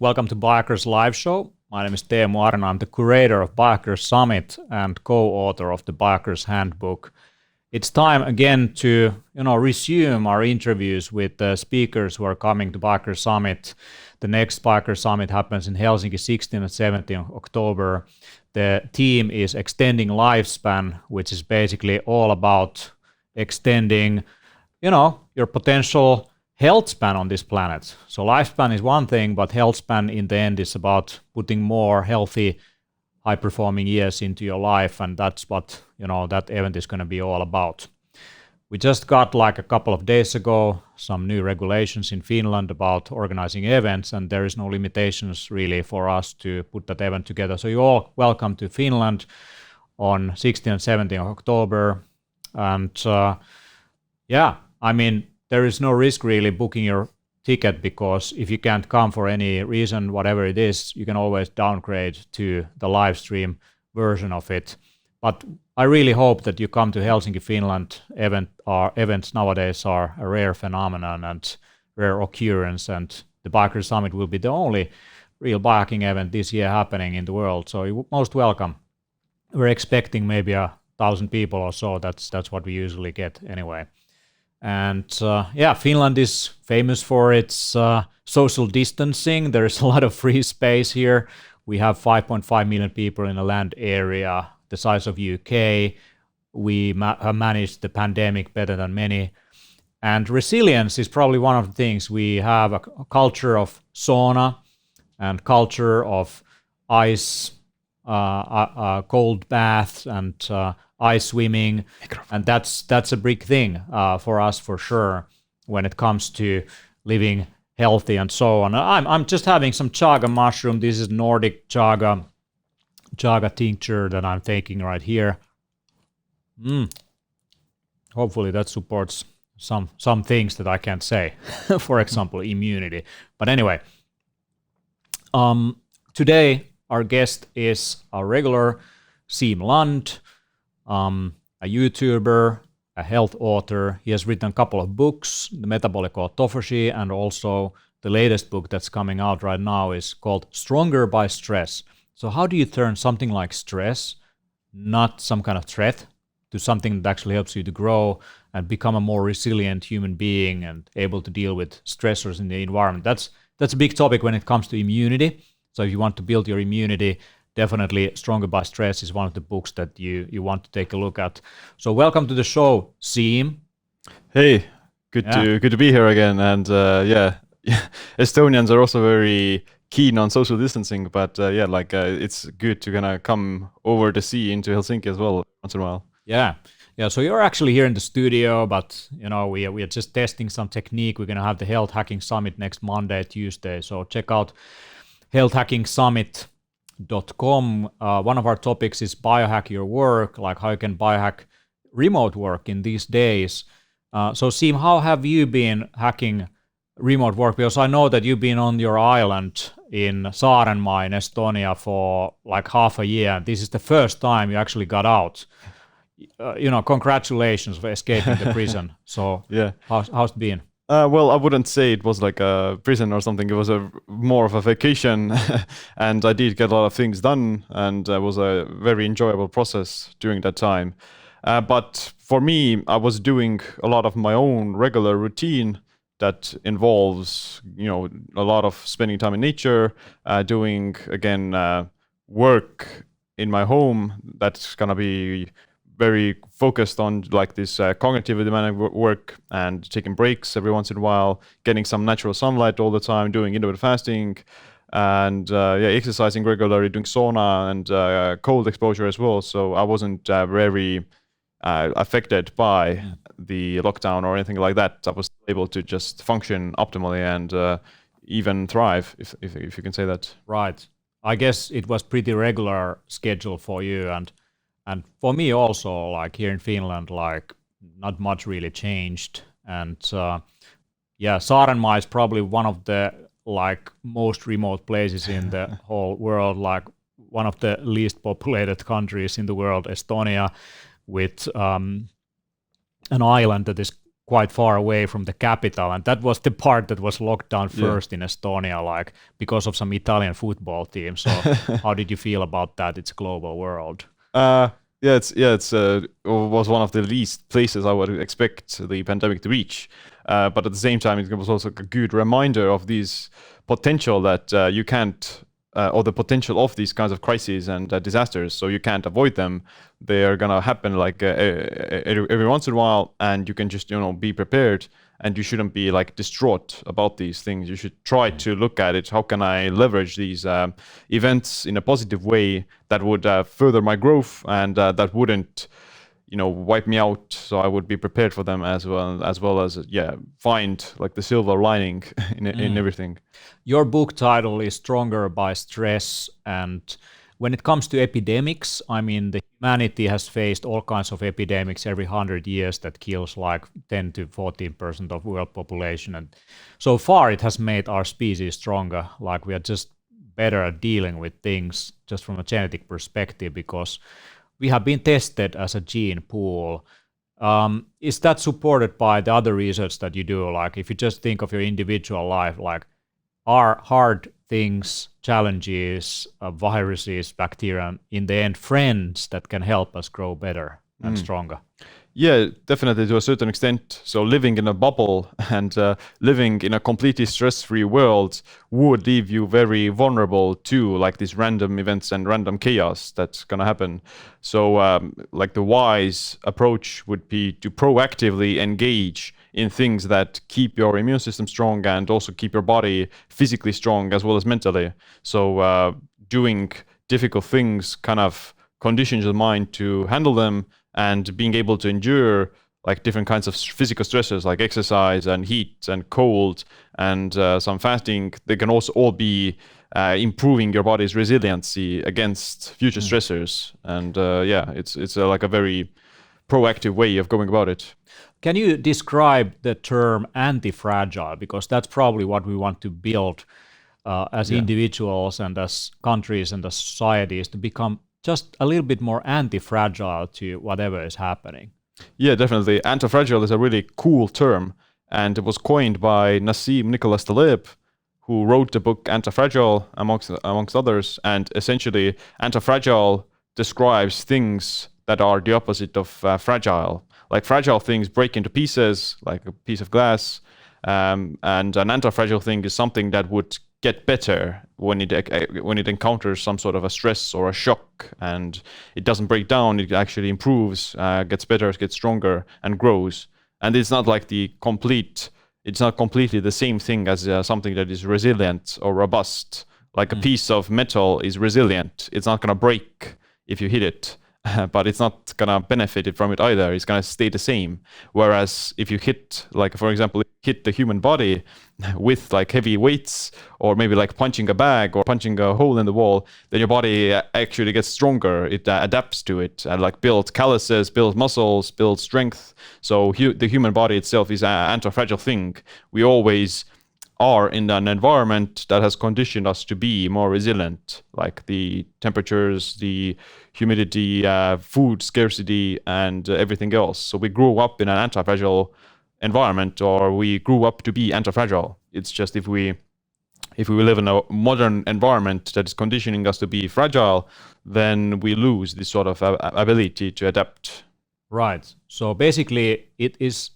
Welcome to Biohackers Live Show. My name is Teemu Arna. I'm the curator of Biohackers Summit and co-author of the Biohackers Handbook. It's time again to resume our interviews with the speakers who are coming to Biohackers Summit. The next Biohackers Summit happens in Helsinki 16 and 17 October. The theme is Extending Lifespan, which is basically all about extending your potential health span on this planet. So lifespan is one thing, but health span in the end is about putting more healthy, high-performing years into your life, and that's what that event is going to be all about. We just got a couple of days ago some new regulations in Finland about organizing events, and there is no limitations really for us to put that event together. So you're all welcome to Finland on 16 and 17 October, and there is no risk really booking your ticket, because if you can't come for any reason, whatever it is, you can always downgrade to the live stream version of it. But I really hope that you come to Helsinki, Finland. Events nowadays are a rare phenomenon and rare occurrence, and the Biohackers Summit will be the only real biohacking event this year happening in the world. So you're most welcome. We're expecting maybe 1,000 people or so. That's what we usually get anyway. And Finland is famous for its social distancing. There is a lot of free space here. We have 5.5 million people in a land area the size of UK. We have managed the pandemic better than many. And resilience is probably one of the things. We have a culture of sauna and culture of ice, cold baths and ice swimming, and that's a big thing for us for sure when it comes to living healthy and so on. I'm just having some chaga mushroom. This is Nordic chaga tincture that I'm taking right here. Hopefully that supports some things that I can't say, for example, immunity. But anyway, today our guest is a regular, Siim Land, a YouTuber, a health author. He has written a couple of books, The Metabolic Autophagy, and also the latest book that's coming out right now is called Stronger by Stress. So how do you turn something like stress, not some kind of threat, to something that actually helps you to grow and become a more resilient human being and able to deal with stressors in the environment? That's a big topic when it comes to immunity. So if you want to build your immunity, definitely Stronger by Stress is one of the books that you want to take a look at. So welcome to the show, Siim. Hey, good to be here again. And Estonians are also very keen on social distancing, but it's good to kind of come over the sea into Helsinki as well once in a while. Yeah. So you're actually here in the studio, but we are just testing some technique. We're going to have the Health Hacking Summit next Monday, Tuesday. So check out healthhackingsummit.com. One of our topics is biohack your work, like how you can biohack remote work in these days. So Siim, how have you been hacking remote work? Because I know that you've been on your island in Saarenmaa in Estonia for like half a year. This is the first time you actually got out. Congratulations for escaping the prison. So yeah, how's it been? Well, I wouldn't say it was like a prison or something. It was more of a vacation, and I did get a lot of things done, and it was a very enjoyable process during that time. But for me, I was doing a lot of my own regular routine that involves, a lot of spending time in nature, doing again work in my home. That's gonna be very focused on like this cognitive demanding work and taking breaks every once in a while, getting some natural sunlight all the time, doing intermittent fasting, and exercising regularly, doing sauna and cold exposure as well. So I wasn't very affected by the lockdown or anything like that. I was able to just function optimally and even thrive, if you can say that. Right. I guess it was pretty regular schedule for you, and for me also, like here in Finland, like not much really changed. And Saarenmaa is probably one of the like most remote places in the whole world, like one of the least populated countries in the world, Estonia, with an island that is quite far away from the capital, and that was the part that was locked down first in Estonia, like because of some Italian football team. So how did you feel about that? It's a global world. It's was one of the least places I would expect the pandemic to reach. But at the same time, it was also a good reminder of these potential that you can't, or the potential of these kinds of crises and disasters. So you can't avoid them. They are gonna happen like every once in a while, and you can just be prepared. And you shouldn't be like distraught about these things. You should try to look at it. How can I leverage these events in a positive way that would further my growth and that wouldn't, wipe me out? So I would be prepared for them as well as find like the silver lining in everything. Your book title is Stronger by Stress, and when it comes to epidemics, I mean, the humanity has faced all kinds of epidemics every 100 years that kills like 10 to 14% of world population. And so far it has made our species stronger. Like we are just better at dealing with things just from a genetic perspective because we have been tested as a gene pool. Is that supported by the other research that you do? Like if you just think of your individual life, like are hard things, challenges, viruses, bacteria, in the end, friends that can help us grow better and stronger? Yeah, definitely to a certain extent. So living in a bubble and living in a completely stress-free world would leave you very vulnerable to like these random events and random chaos that's gonna happen. So like the wise approach would be to proactively engage in things that keep your immune system strong and also keep your body physically strong as well as mentally. So doing difficult things kind of conditions the mind to handle them, and being able to endure like different kinds of physical stresses like exercise and heat and cold and some fasting. They can also all be improving your body's resiliency against future stressors. And it's like a very proactive way of going about it. Can you describe the term anti-fragile? Because that's probably what we want to build as individuals and as countries and as societies, to become just a little bit more anti-fragile to whatever is happening. Yeah, definitely. Anti-fragile is a really cool term, and it was coined by Nassim Nicholas Taleb, who wrote the book Anti-Fragile, amongst others. And essentially, anti-fragile describes things that are the opposite of fragile. Like fragile things break into pieces, like a piece of glass, and an anti-fragile thing is something that would get better when it encounters some sort of a stress or a shock, and it doesn't break down. It actually improves, gets better, gets stronger, and grows. And it's not like it's not completely the same thing as something that is resilient or robust. Like a piece of metal is resilient. It's not gonna break if you hit it, but it's not gonna benefit from it either. It's gonna stay the same. Whereas if you hit, like for example, hit the human body with like heavy weights, or maybe like punching a bag or punching a hole in the wall, then your body actually gets stronger. It adapts to it and like builds calluses, builds muscles, builds strength. So the human body itself is an anti-fragile thing. We always are in an environment that has conditioned us to be more resilient, like the temperatures, the humidity, food scarcity, and everything else. So we grew up in an anti-fragile environment, or we grew up to be anti-fragile. It's just if we live in a modern environment that is conditioning us to be fragile, then we lose this sort of ability to adapt. Right. So basically, it is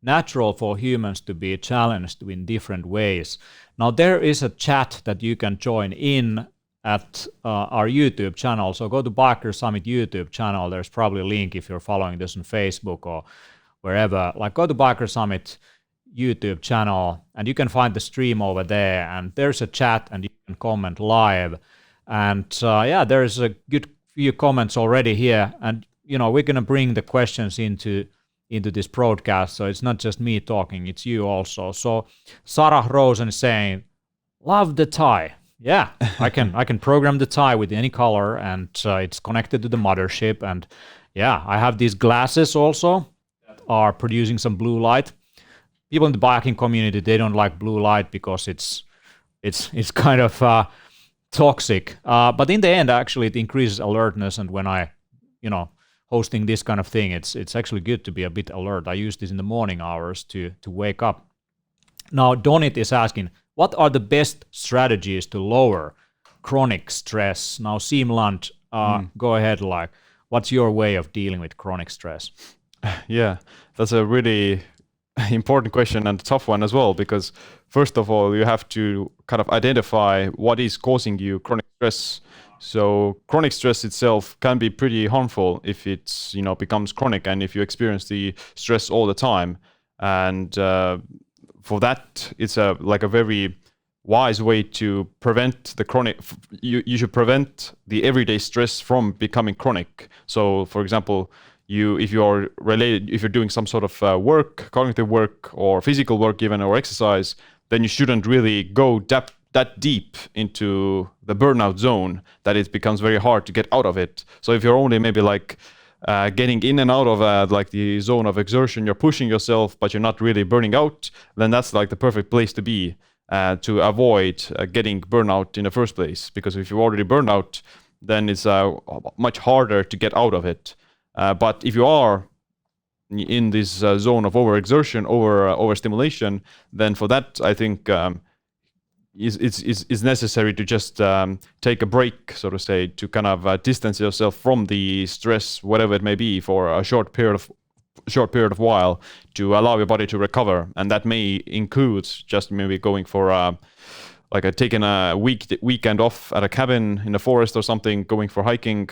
natural for humans to be challenged in different ways. Now, there is a chat that you can join in at our YouTube channel. So go to Biker Summit YouTube channel. There's probably a link if you're following this on Facebook or wherever. Like go to Biker Summit YouTube channel and you can find the stream over there. And there's a chat and you can comment live. And there's a good few comments already here. And, we're going to bring the questions into this broadcast. So it's not just me talking, it's you also. So Sarah Rosen is saying, love the tie. Yeah, I can program the tie with any color, and it's connected to the mothership. And yeah, I have these glasses also that are producing some blue light. People in the biking community, they don't like blue light because it's kind of toxic. But in the end, actually, it increases alertness. And when I, hosting this kind of thing, it's actually good to be a bit alert. I use this in the morning hours to wake up. Now, Donit is asking, what are the best strategies to lower chronic stress? Now, Siimland, go ahead. Like, what's your way of dealing with chronic stress? Yeah, that's a really important question and a tough one as well, because first of all, you have to kind of identify what is causing you chronic stress. So chronic stress itself can be pretty harmful if it's, becomes chronic and if you experience the stress all the time. And for that, it's a very wise way to prevent the chronic. You should prevent the everyday stress from becoming chronic. So, for example, if you're doing some sort of work, cognitive work or physical work even, or exercise, then you shouldn't really go that deep into the burnout zone that it becomes very hard to get out of it. So if you're only maybe getting in and out of the zone of exertion, you're pushing yourself, but you're not really burning out, then that's the perfect place to be to avoid getting burnout in the first place. Because if you're already burned out, then it's much harder to get out of it. But if you are in this zone of overexertion, overstimulation, then for that, I think it's necessary to just take a break, so to say, to kind of distance yourself from the stress, whatever it may be, for a short period of while, to allow your body to recover. And that may include just maybe going for taking a weekend off at a cabin in the forest or something, going for hiking,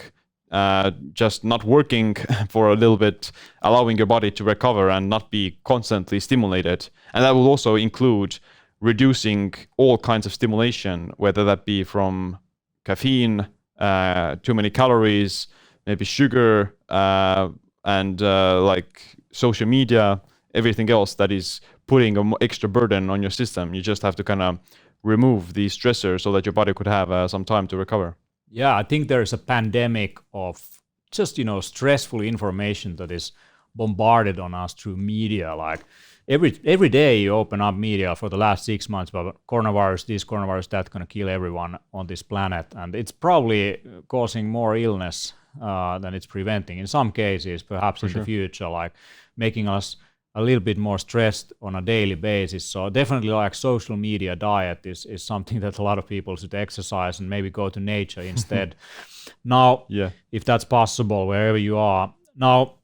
just not working for a little bit, allowing your body to recover and not be constantly stimulated. And that will also include reducing all kinds of stimulation, whether that be from caffeine, too many calories, maybe sugar, and social media, everything else that is putting an extra burden on your system. You just have to kind of remove the stressor so that your body could have some time to recover. Yeah, I think there's a pandemic of just, stressful information that is bombarded on us through media. Like every day you open up media for the last 6 months about coronavirus, this, coronavirus, that, going to kill everyone on this planet. And it's probably causing more illness than it's preventing. In some cases, perhaps in the future, like making us a little bit more stressed on a daily basis. So definitely social media diet is something that a lot of people should exercise and maybe go to nature instead. Now, if that's possible, wherever you are. Now,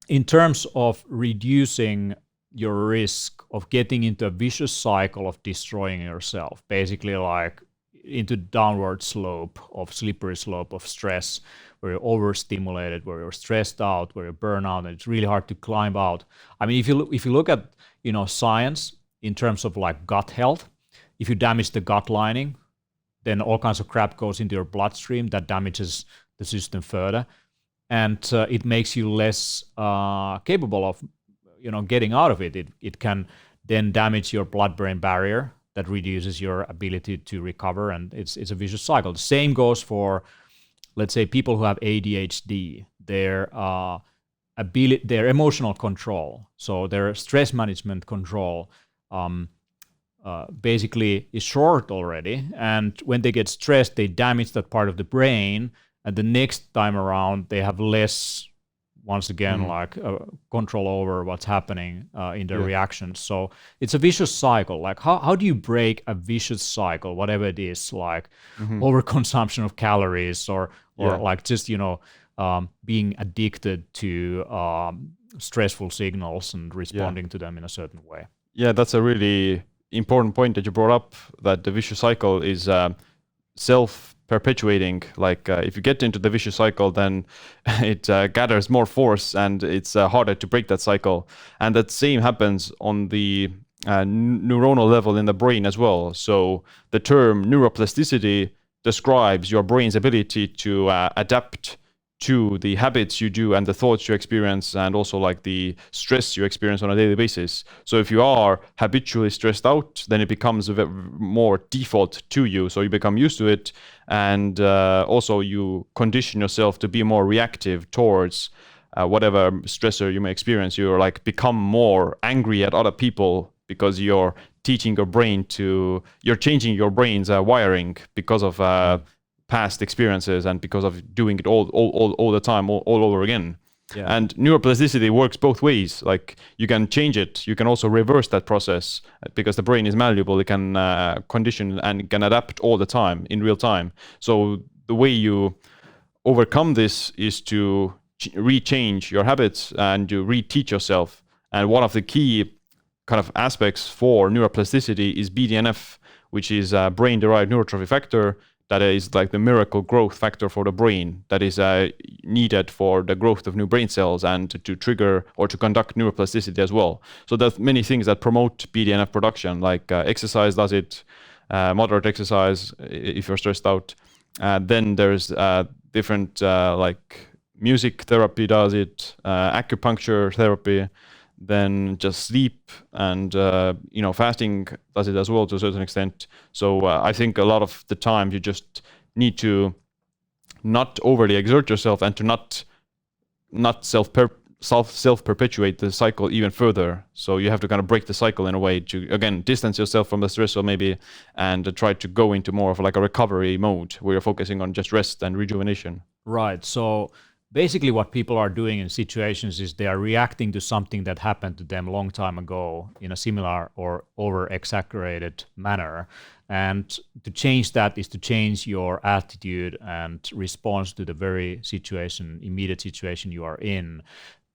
in terms of reducing your risk of getting into a vicious cycle of destroying yourself, basically into downward slope of slippery slope of stress, where you're overstimulated, where you're stressed out, where you're burnt out, and it's really hard to climb out. I mean, if you look at science in terms of gut health, if you damage the gut lining, then all kinds of crap goes into your bloodstream that damages the system further, and it makes you less capable of getting out of it. It can then damage your blood-brain barrier that reduces your ability to recover, and it's a vicious cycle. The same goes for, let's say, people who have ADHD. Their emotional control, so their stress management control, basically is short already. And when they get stressed, they damage that part of the brain, and the next time around they have less, once again, control over what's happening in their reactions. So it's a vicious cycle. How do you break a vicious cycle, whatever it is, overconsumption of calories or just being addicted to stressful signals and responding to them in a certain way? Yeah, that's a really important point that you brought up, that the vicious cycle is self-perpetuating. If you get into the vicious cycle, then it gathers more force and it's harder to break that cycle. And that same happens on the neuronal level in the brain as well. So the term neuroplasticity describes your brain's ability to adapt to the habits you do and the thoughts you experience, and also the stress you experience on a daily basis. So if you are habitually stressed out, then it becomes more default to you. So you become used to it, and also you condition yourself to be more reactive towards whatever stressor you may experience. You're become more angry at other people because you're teaching your brain you're changing your brain's wiring because of past experiences and because of doing it all the time, all over again. Yeah. And neuroplasticity works both ways. Like you can change it, you can also reverse that process because the brain is malleable. It can condition and can adapt all the time in real time. So the way you overcome this is to rechange your habits and to reteach yourself. And one of the key kind of aspects for neuroplasticity is BDNF, which is a brain-derived neurotrophic factor that is like the miracle growth factor for the brain that is needed for the growth of new brain cells and to trigger or to conduct neuroplasticity as well. So there's many things that promote BDNF production, like exercise does it, moderate exercise if you're stressed out. Then there's different like music therapy does it, acupuncture therapy, then just sleep and fasting does it as well to a certain extent. So I think a lot of the time you just need to not overly exert yourself and to not self-perpetuate the cycle even further. So you have to kind of break the cycle in a way to, again, distance yourself from the stressor maybe and try to go into more of like a recovery mode where you're focusing on just rest and rejuvenation. Right. So basically what people are doing in situations is they are reacting to something that happened to them a long time ago in a similar or over-exaggerated manner. And to change that is to change your attitude and response to the very immediate situation you are in,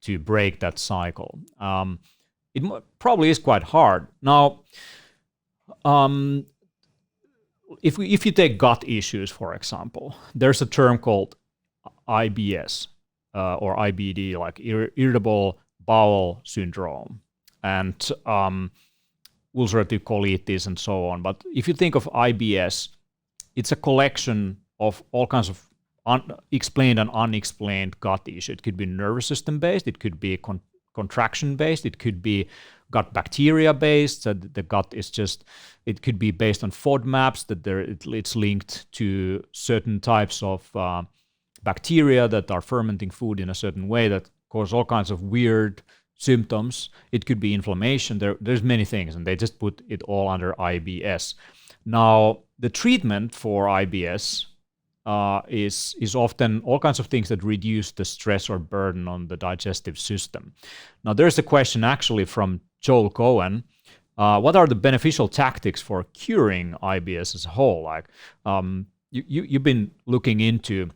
to break that cycle. It probably is quite hard. Now, if you take gut issues, for example, there's a term called IBS or IBD, like irritable bowel syndrome, and ulcerative colitis and so on. But if you think of IBS, it's a collection of all kinds of explained and unexplained gut issues. It could be nervous system based, it could be contraction based, it could be gut bacteria based. So the gut is just, it could be based on FODMAPs, that it's linked to certain types of bacteria that are fermenting food in a certain way that cause all kinds of weird symptoms. It could be inflammation. There's many things, and they just put it all under IBS. Now, the treatment for IBS is often all kinds of things that reduce the stress or burden on the digestive system. Now, there's a question actually from Joel Cohen. What are the beneficial tactics for curing IBS as a whole? Like, you've been looking into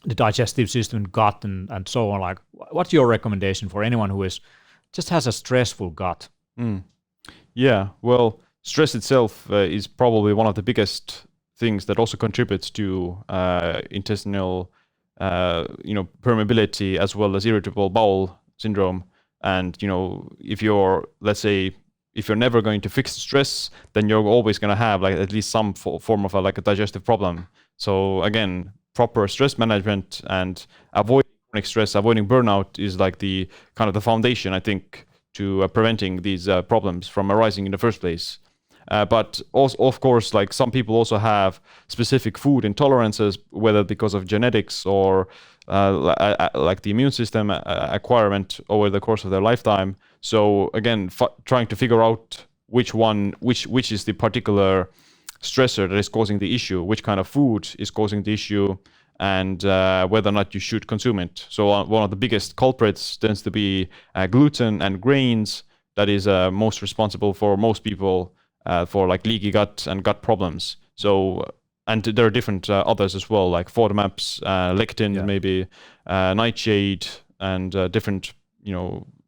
the digestive system, gut, and so on. Like, what's your recommendation for anyone who just has a stressful gut? Yeah, well, stress itself is probably one of the biggest things that also contributes to intestinal, permeability as well as irritable bowel syndrome. And if you're, let's say, if you're never going to fix stress, then you're always going to have like at least some form of a digestive problem. So again, proper stress management and avoiding chronic stress, avoiding burnout is like the kind of the foundation, I think, to preventing these problems from arising in the first place. But also, of course, like some people also have specific food intolerances, whether because of genetics or like the immune system acquirement over the course of their lifetime. So again, trying to figure out which is the particular stressor that is causing the issue, which kind of food is causing the issue, and whether or not you should consume it. So one of the biggest culprits tends to be gluten and grains. That is most responsible for most people for like leaky gut and gut problems. So, and there are different others as well, like FODMAPs, lectins, maybe nightshade, and different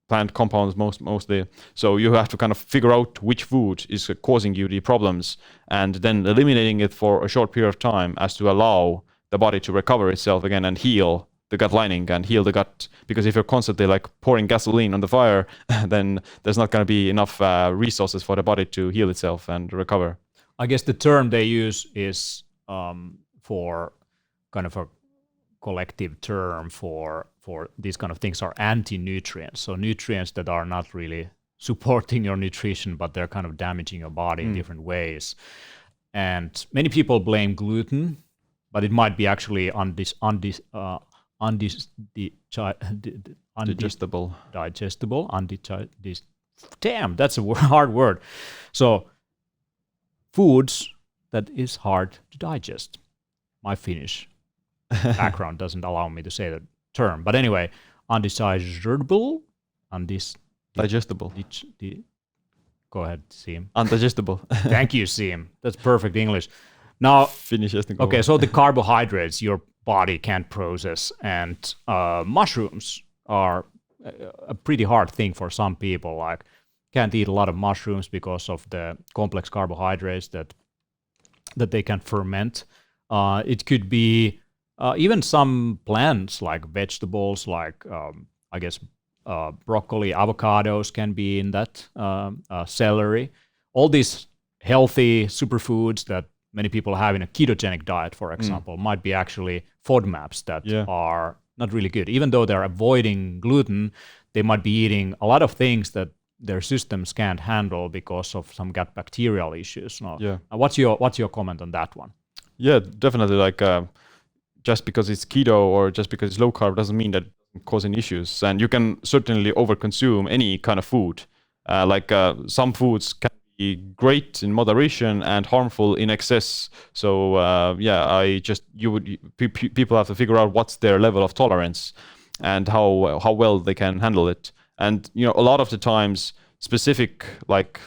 plant compounds mostly. So you have to kind of figure out which food is causing you the problems and then eliminating it for a short period of time as to allow the body to recover itself again and heal the gut lining and heal the gut. Because if you're constantly like pouring gasoline on the fire, then there's not going to be enough resources for the body to heal itself and recover. I guess the term they use is for kind of a collective term for these kind of things are anti-nutrients. So nutrients that are not really supporting your nutrition, but they're kind of damaging your body in different ways. And many people blame gluten, but it might be actually digestible. Damn, that's a hard word. So foods that is hard to digest. my Finnish background doesn't allow me to say the term. But anyway, undesirable, digestible. Go ahead, Siim. Undigestible. Thank you, Siim. That's perfect English. Now, Finnish. Okay, so the carbohydrates your body can't process, and mushrooms are a pretty hard thing for some people. Like, can't eat a lot of mushrooms because of the complex carbohydrates that they can ferment. It could be even some plants like vegetables, like I guess broccoli, avocados can be in that, celery. All these healthy superfoods that many people have in a ketogenic diet, for example, might be actually FODMAPs that are not really good. Even though they're avoiding gluten, they might be eating a lot of things that their systems can't handle because of some gut bacterial issues. What's your comment on that one? Yeah, definitely. Like just because it's keto or just because it's low carb doesn't mean that it cause any issues. And you can certainly overconsume any kind of food. Some foods can be great in moderation and harmful in excess. So people have to figure out what's their level of tolerance and how well they can handle it. And a lot of the times, specific like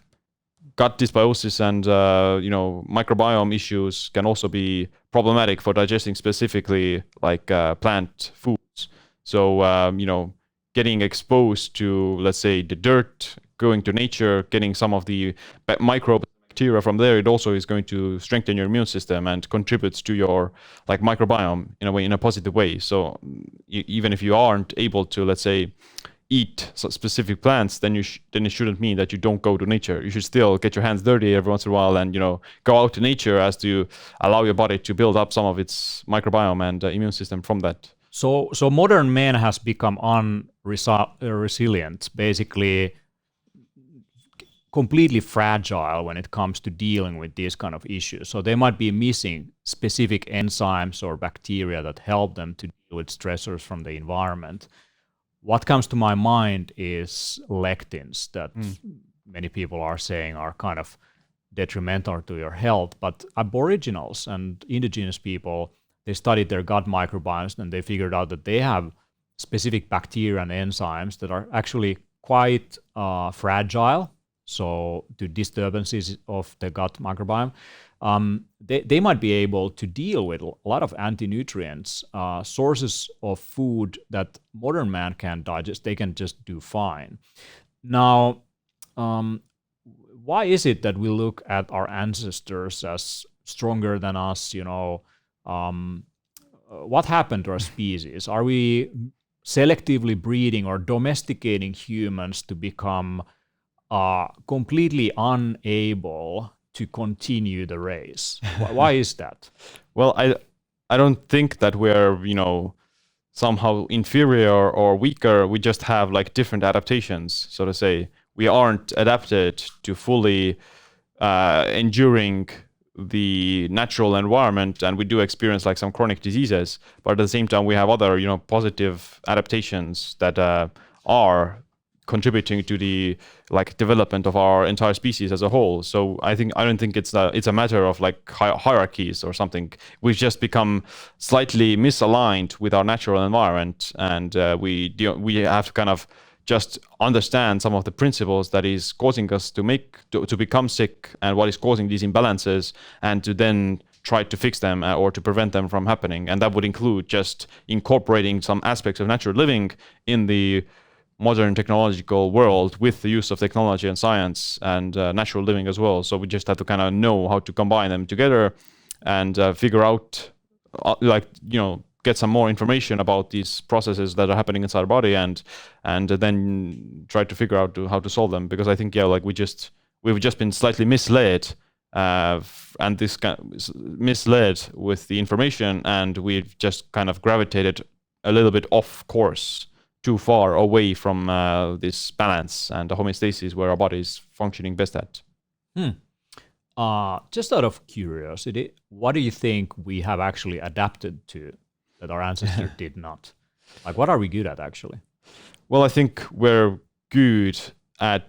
gut dysbiosis and microbiome issues can also be problematic for digesting specifically like plant foods. So getting exposed to, let's say, the dirt, going to nature, getting some of the microbes, bacteria from there, it also is going to strengthen your immune system and contributes to your like microbiome in a positive way. So even if you aren't able to, let's say, eat specific plants, then it shouldn't mean that you don't go to nature. You should still get your hands dirty every once in a while and go out to nature as to allow your body to build up some of its microbiome and immune system from that. So modern man has become unresilient, basically completely fragile when it comes to dealing with these kind of issues. So they might be missing specific enzymes or bacteria that help them to deal with stressors from the environment. What comes to my mind is lectins that many people are saying are kind of detrimental to your health. But Aboriginals and indigenous people, they studied their gut microbiomes and they figured out that they have specific bacteria and enzymes that are actually quite fragile. So to disturbances of the gut microbiome, they might be able to deal with a lot of anti-nutrients, sources of food that modern man can't digest. They can just do fine. Now, why is it that we look at our ancestors as stronger than us? What happened to our species? Are we selectively breeding or domesticating humans to become completely unable to continue the race? Why is that? Well, I don't think that we're somehow inferior or weaker. We just have like different adaptations, so to say. We aren't adapted to fully enduring the natural environment, and we do experience like some chronic diseases, but at the same time we have other positive adaptations that are contributing to the like development of our entire species as a whole. So I don't think it's a matter of like hierarchies or something. We've just become slightly misaligned with our natural environment, and we have to kind of just understand some of the principles that is causing us to become sick and what is causing these imbalances, and to then try to fix them or to prevent them from happening. And that would include just incorporating some aspects of natural living in the modern technological world with the use of technology and science and natural living as well. So we just have to kind of know how to combine them together and figure out, get some more information about these processes that are happening inside our body, and then try to figure out how to solve them. Because I think we've just been slightly misled, and this kind of misled with the information, and we've just kind of gravitated a little bit off course, too far away from this balance and the homeostasis where our body is functioning best at. Just out of curiosity, what do you think we have actually adapted to that our ancestors did not? Like, what are we good at actually? Well, I think we're good at,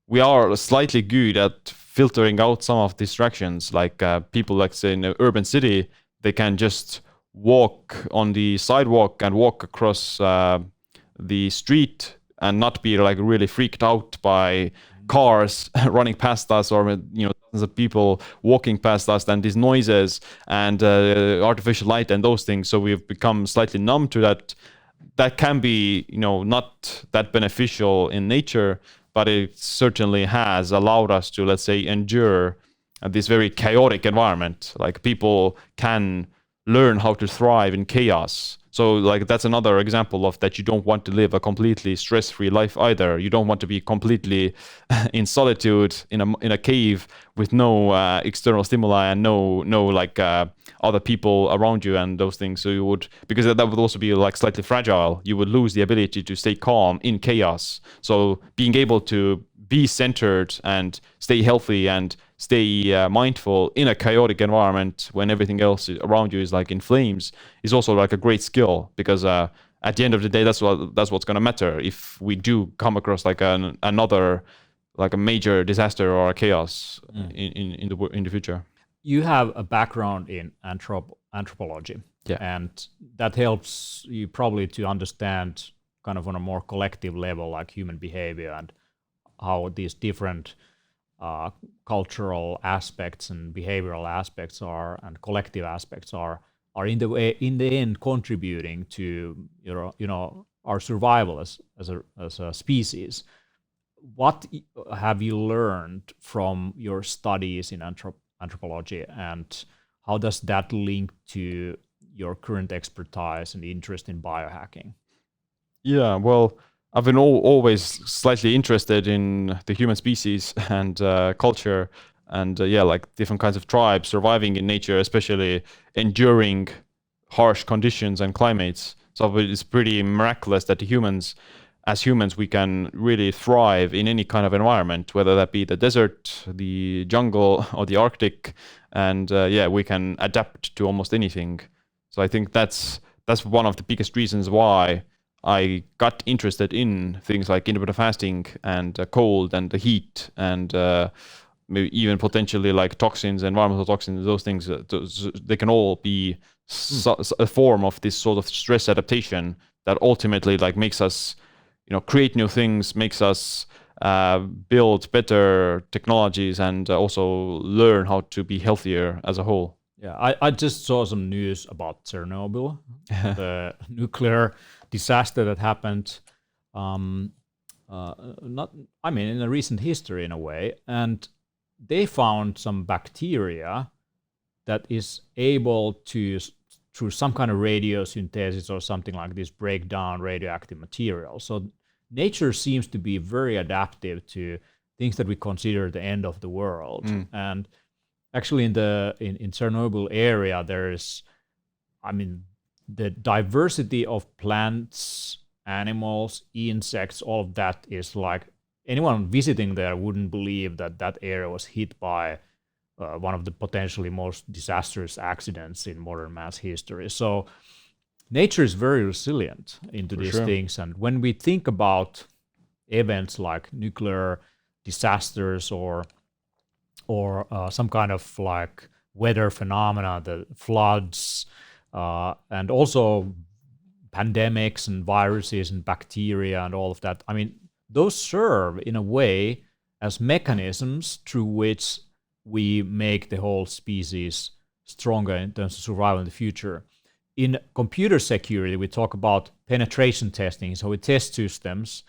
we are slightly good at filtering out some of distractions. Like people, like say in an urban city, they can just walk on the sidewalk and walk across the street and not be like really freaked out by cars running past us, or dozens of people walking past us, and these noises and artificial light and those things. So we've become slightly numb to that. That can be not that beneficial in nature, but it certainly has allowed us to, let's say, endure this very chaotic environment. Like, people can learn how to thrive in chaos. So like, that's another example of that. You don't want to live a completely stress-free life either. You don't want to be completely in solitude in a cave with no external stimuli and no like other people around you and those things. So you would, because that would also be like slightly fragile. You would lose the ability to stay calm in chaos. So being able to be centered and stay healthy and stay mindful in a chaotic environment when everything else around you is like in flames is also like a great skill, because at the end of the day, that's what's going to matter if we do come across like another like a major disaster or a chaos in the future. You have a background in anthropology, and that helps you probably to understand kind of on a more collective level, like human behavior and how these different cultural aspects and behavioral aspects are, and collective aspects are in the end contributing to our survival as a species. What have you learned from your studies in anthropology, and how does that link to your current expertise and interest in biohacking? Yeah, well, I've been always slightly interested in the human species and culture, and like different kinds of tribes surviving in nature, especially enduring harsh conditions and climates. So it's pretty miraculous that as humans, we can really thrive in any kind of environment, whether that be the desert, the jungle, or the Arctic, and we can adapt to almost anything. So I think that's one of the biggest reasons why I got interested in things like intermittent fasting and cold and the heat and maybe even potentially like toxins, environmental toxins, those things. They can all be a form of this sort of stress adaptation that ultimately like makes us, create new things, makes us build better technologies, and also learn how to be healthier as a whole. Yeah, I just saw some news about Chernobyl, the nuclear disaster that happened in the recent history in a way, and they found some bacteria that is able to, through some kind of radiosynthesis or something like this, break down radioactive material. So nature seems to be very adaptive to things that we consider the end of the world. And actually in Chernobyl area, there's, the diversity of plants, animals, insects, all of that is like, anyone visiting there wouldn't believe that area was hit by one of the potentially most disastrous accidents in modern mass history. So nature is very resilient into these things. And when we think about events like nuclear disasters or some kind of like weather phenomena, the floods, and also pandemics and viruses and bacteria and all of that, those serve in a way as mechanisms through which we make the whole species stronger in terms of survival in the future. In computer security, we talk about penetration testing. So we test systems,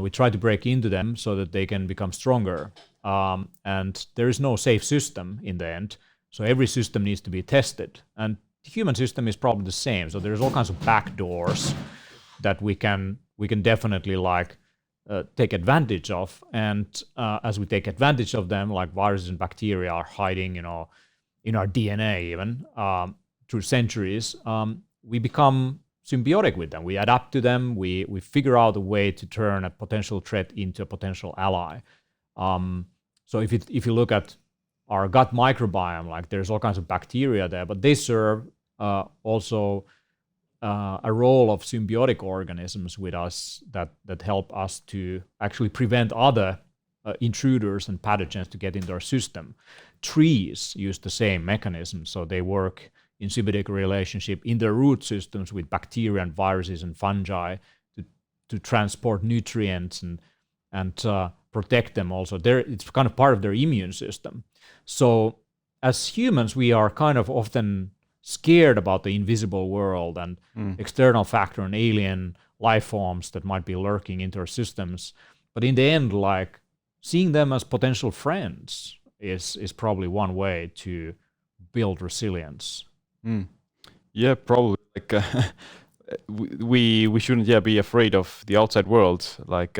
we try to break into them so that they can become stronger. And there is no safe system in the end. So every system needs to be tested. And the human system is probably the same. So there's all kinds of backdoors that we can definitely take advantage of. And as we take advantage of them, like viruses and bacteria are hiding, in our DNA even through centuries, we become symbiotic with them. We adapt to them. We figure out a way to turn a potential threat into a potential ally. So if you look at our gut microbiome, there's all kinds of bacteria there, but they serve also a role of symbiotic organisms with us that help us to actually prevent other intruders and pathogens to get into our system. Trees use the same mechanism, so they work in symbiotic relationship in their root systems with bacteria and viruses and fungi to transport nutrients and protect them also. It's kind of part of their immune system. So as humans, we are kind of often scared about the invisible world and external factor and alien life forms that might be lurking into our systems. But in the end, like seeing them as potential friends is probably one way to build resilience. Yeah, probably. Like we shouldn't be afraid of the outside world, like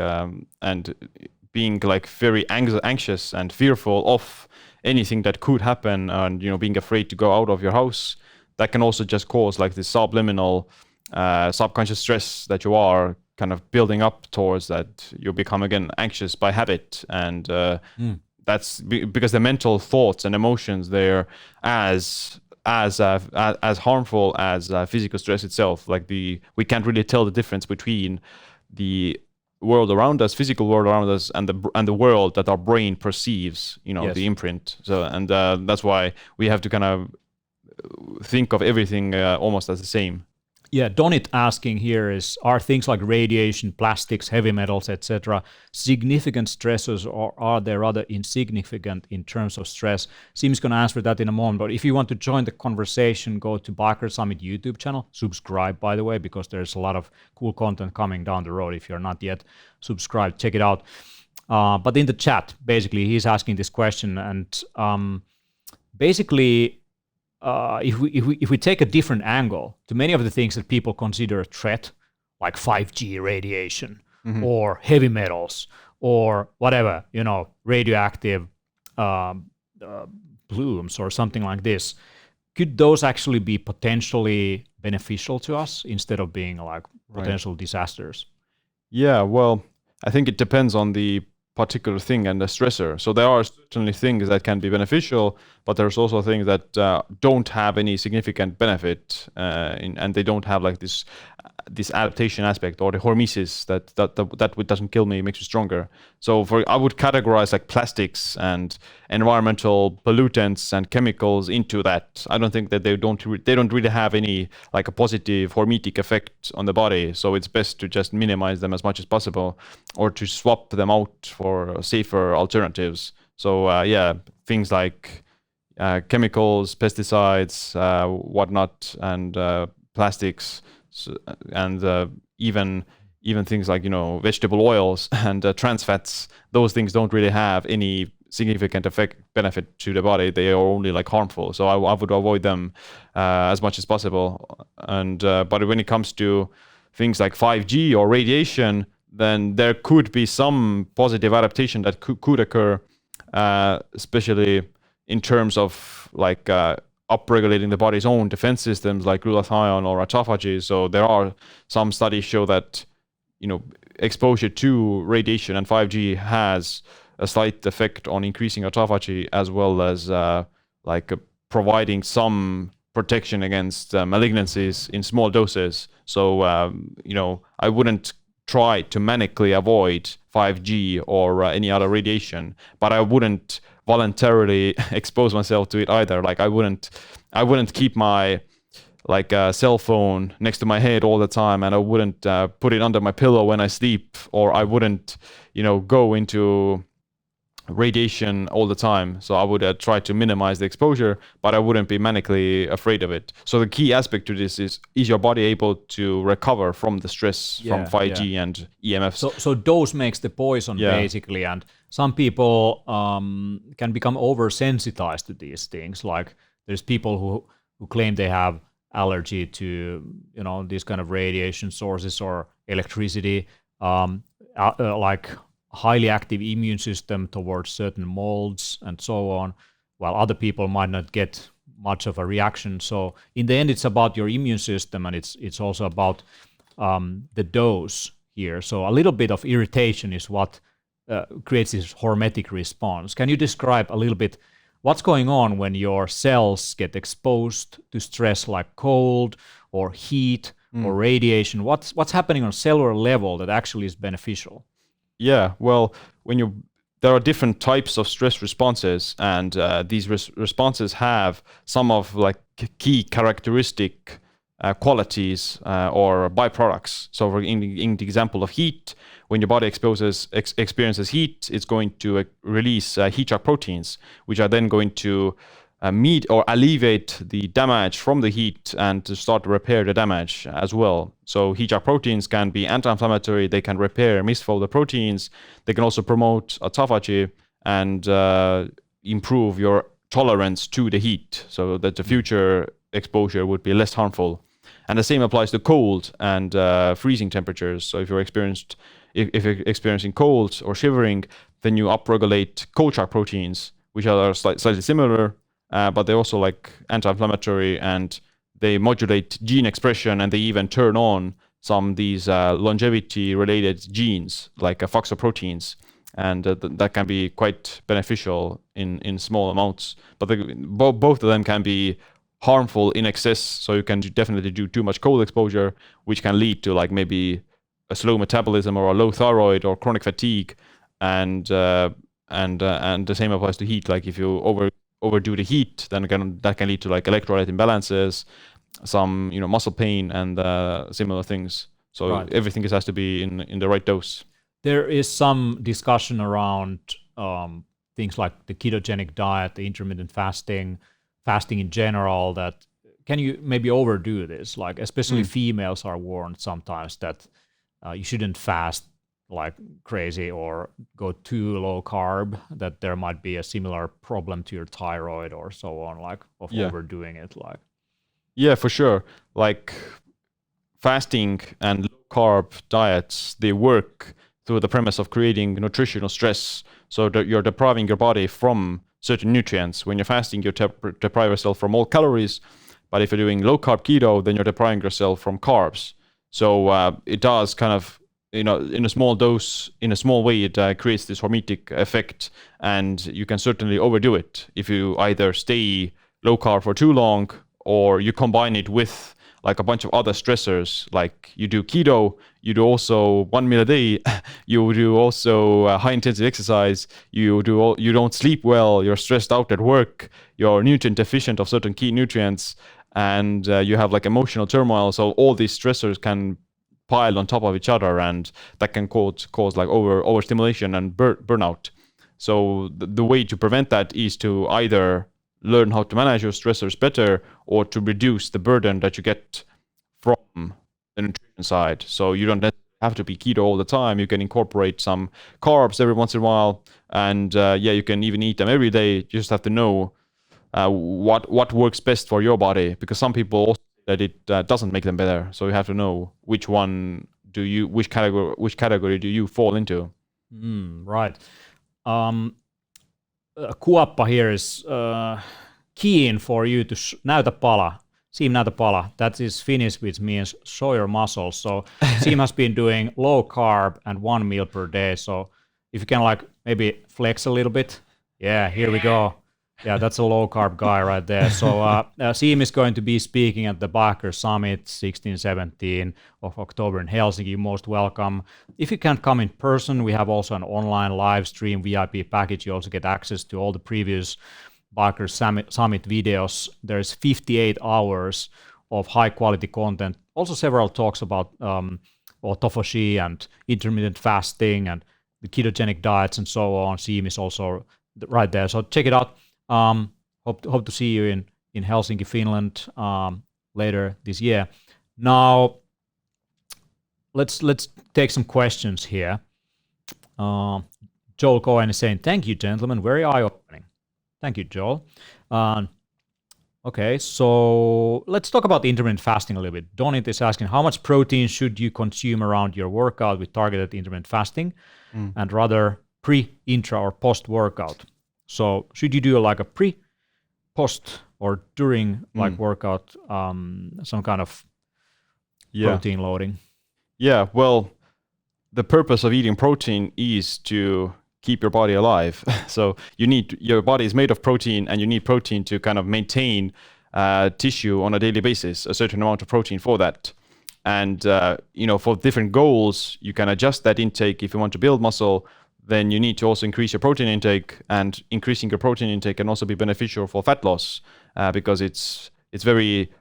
and being like very anxious and fearful of anything that could happen, and being afraid to go out of your house. That can also just cause like this subliminal subconscious stress that you are kind of building up towards, that you become again anxious by habit, and that's because the mental thoughts and emotions, they're as harmful as physical stress itself. Like we can't really tell the difference between the world around us, physical world around us, and the world that our brain perceives. Yes. The imprint. So and that's why we have to kind of think of everything almost as the same. Yeah, Donit asking here is, are things like radiation, plastics, heavy metals, etc. significant stressors, or are they rather insignificant in terms of stress? Sim's going to answer that in a moment, but if you want to join the conversation, go to Biker Summit YouTube channel. Subscribe, by the way, because there's a lot of cool content coming down the road. If you're not yet subscribed, check it out. But in the chat, basically, he's asking this question, and basically, if we take a different angle to many of the things that people consider a threat, like 5G radiation or heavy metals or whatever, radioactive plumes or something like this, could those actually be potentially beneficial to us instead of being like potential disasters? Yeah, well, I think it depends on the particular thing and the stressor. So there are certainly things that can be beneficial, but there's also things that don't have any significant benefit, and they don't have like this adaptation aspect, or the hormesis that doesn't kill me, makes me stronger. So I would categorize like plastics and environmental pollutants and chemicals into that. I don't think that they don't really have any like a positive hormetic effect on the body. So it's best to just minimize them as much as possible, or to swap them out for safer alternatives. So things like chemicals, pesticides, whatnot, and plastics, and even things like vegetable oils and trans fats. Those things don't really have any significant benefit to the body. They are only like harmful. So I would avoid them as much as possible. And but when it comes to things like 5G or radiation, then there could be some positive adaptation that could occur, especially in terms of like upregulating the body's own defense systems like glutathione or autophagy. So there are some studies show that exposure to radiation and 5G has a slight effect on increasing autophagy, as well as providing some protection against malignancies in small doses. So I wouldn't try to manically avoid 5G or any other radiation, but I wouldn't voluntarily expose myself to it either. Like I wouldn't keep my cell phone next to my head all the time, and I wouldn't put it under my pillow when I sleep, or I wouldn't go into radiation all the time. So I would try to minimize the exposure, but I wouldn't be manically afraid of it. So the key aspect to this is your body able to recover from the stress from 5G and EMFs? So dose makes the poison, basically, and some people can become oversensitized to these things. Like there's people who claim they have allergy to these kind of radiation sources or electricity, like highly active immune system towards certain molds and so on, while other people might not get much of a reaction. So in the end, it's about your immune system, and it's also about the dose here. So a little bit of irritation is what creates this hormetic response. Can you describe a little bit what's going on when your cells get exposed to stress like cold or heat or radiation? What's happening on cellular level that actually is beneficial? Yeah, well, when you there are different types of stress responses, and these responses have some of like key characteristic qualities or byproducts. So in the example of heat, when your body experiences heat, it's going to release heat shock proteins, which are then going to meet or alleviate the damage from the heat and to start to repair the damage as well. So heat shock proteins can be anti-inflammatory, they can repair misfolded proteins, they can also promote autophagy and improve your tolerance to the heat so that the future exposure would be less harmful. And the same applies to cold and freezing temperatures. So if you're experiencing cold or shivering, then you upregulate cold shock proteins, which are slightly similar, but they're also like anti-inflammatory, and they modulate gene expression, and they even turn on some of these longevity-related genes like FOXO-proteins, and that can be quite beneficial in small amounts. But both of them can be harmful in excess, so you can definitely do too much cold exposure, which can lead to like maybe a slow metabolism or a low thyroid or chronic fatigue, and the same applies to heat. Like if you overdo the heat, then that can lead to like electrolyte imbalances, some muscle pain, and similar things. So Right. everything has to be in the right dose. There is some discussion around things like the ketogenic diet, the intermittent fasting in general, that can you maybe overdo this? Like especially females are warned sometimes that you shouldn't fast like crazy or go too low carb, that there might be a similar problem to your thyroid or so on, like of overdoing it. Like Yeah, for sure. Like fasting and low carb diets, they work through the premise of creating nutritional stress, so that you're depriving your body from certain nutrients. When you're fasting, you deprive yourself from all calories, but if you're doing low carb keto, then you're depriving yourself from carbs. So it does kind of, in a small dose, in a small way, it creates this hormetic effect, and you can certainly overdo it if you either stay low carb for too long, or you combine it with like a bunch of other stressors. Like you do keto, you do also 1 meal a day, you do also high intensity exercise, you don't sleep well, you're stressed out at work, you're nutrient deficient of certain key nutrients, and you have like emotional turmoil. So all these stressors can pile on top of each other, and that can cause like overstimulation and burnout. So the way to prevent that is to either learn how to manage your stressors better, or to reduce the burden that you get from the nutrition side. So you don't have to be keto all the time. You can incorporate some carbs every once in a while, and you can even eat them every day. You just have to know what works best for your body, because some people also say that it doesn't make them better. So you have to know which category do you fall into. Right. Kuoppa here is keen for you to näytä pala. Siim näytä pala. That is Finnish, which means show your muscles. So Siim has been doing low carb and 1 meal per day. So if you can like maybe flex a little bit. Yeah, here we go. Yeah, that's a low carb guy right there. So Siim is going to be speaking at the Biohacker Summit 16-17 of October in Helsinki. You're most welcome. If you can't come in person, we have also an online live stream VIP package. You also get access to all the previous Biohacker Summit videos. There's 58 hours of high quality content. Also several talks about autophagy and intermittent fasting and the ketogenic diets and so on. Siim is also right there. So check it out. Hope to see you in Helsinki, Finland later this year. Now, let's take some questions here. Joel Cohen is saying, "Thank you, gentlemen. Very eye-opening." Thank you, Joel. Okay, so let's talk about intermittent fasting a little bit. Donit is asking, how much protein should you consume around your workout with targeted intermittent fasting, and rather pre, intra, or post-workout? So should you do like a pre, post, or during like workout, some kind of protein loading? Yeah, well, the purpose of eating protein is to keep your body alive. So your body is made of protein, and you need protein to kind of maintain tissue on a daily basis, a certain amount of protein for that. And for different goals, you can adjust that intake. If you want to build muscle, then you need to also increase your protein intake, and increasing your protein intake can also be beneficial for fat loss because it's very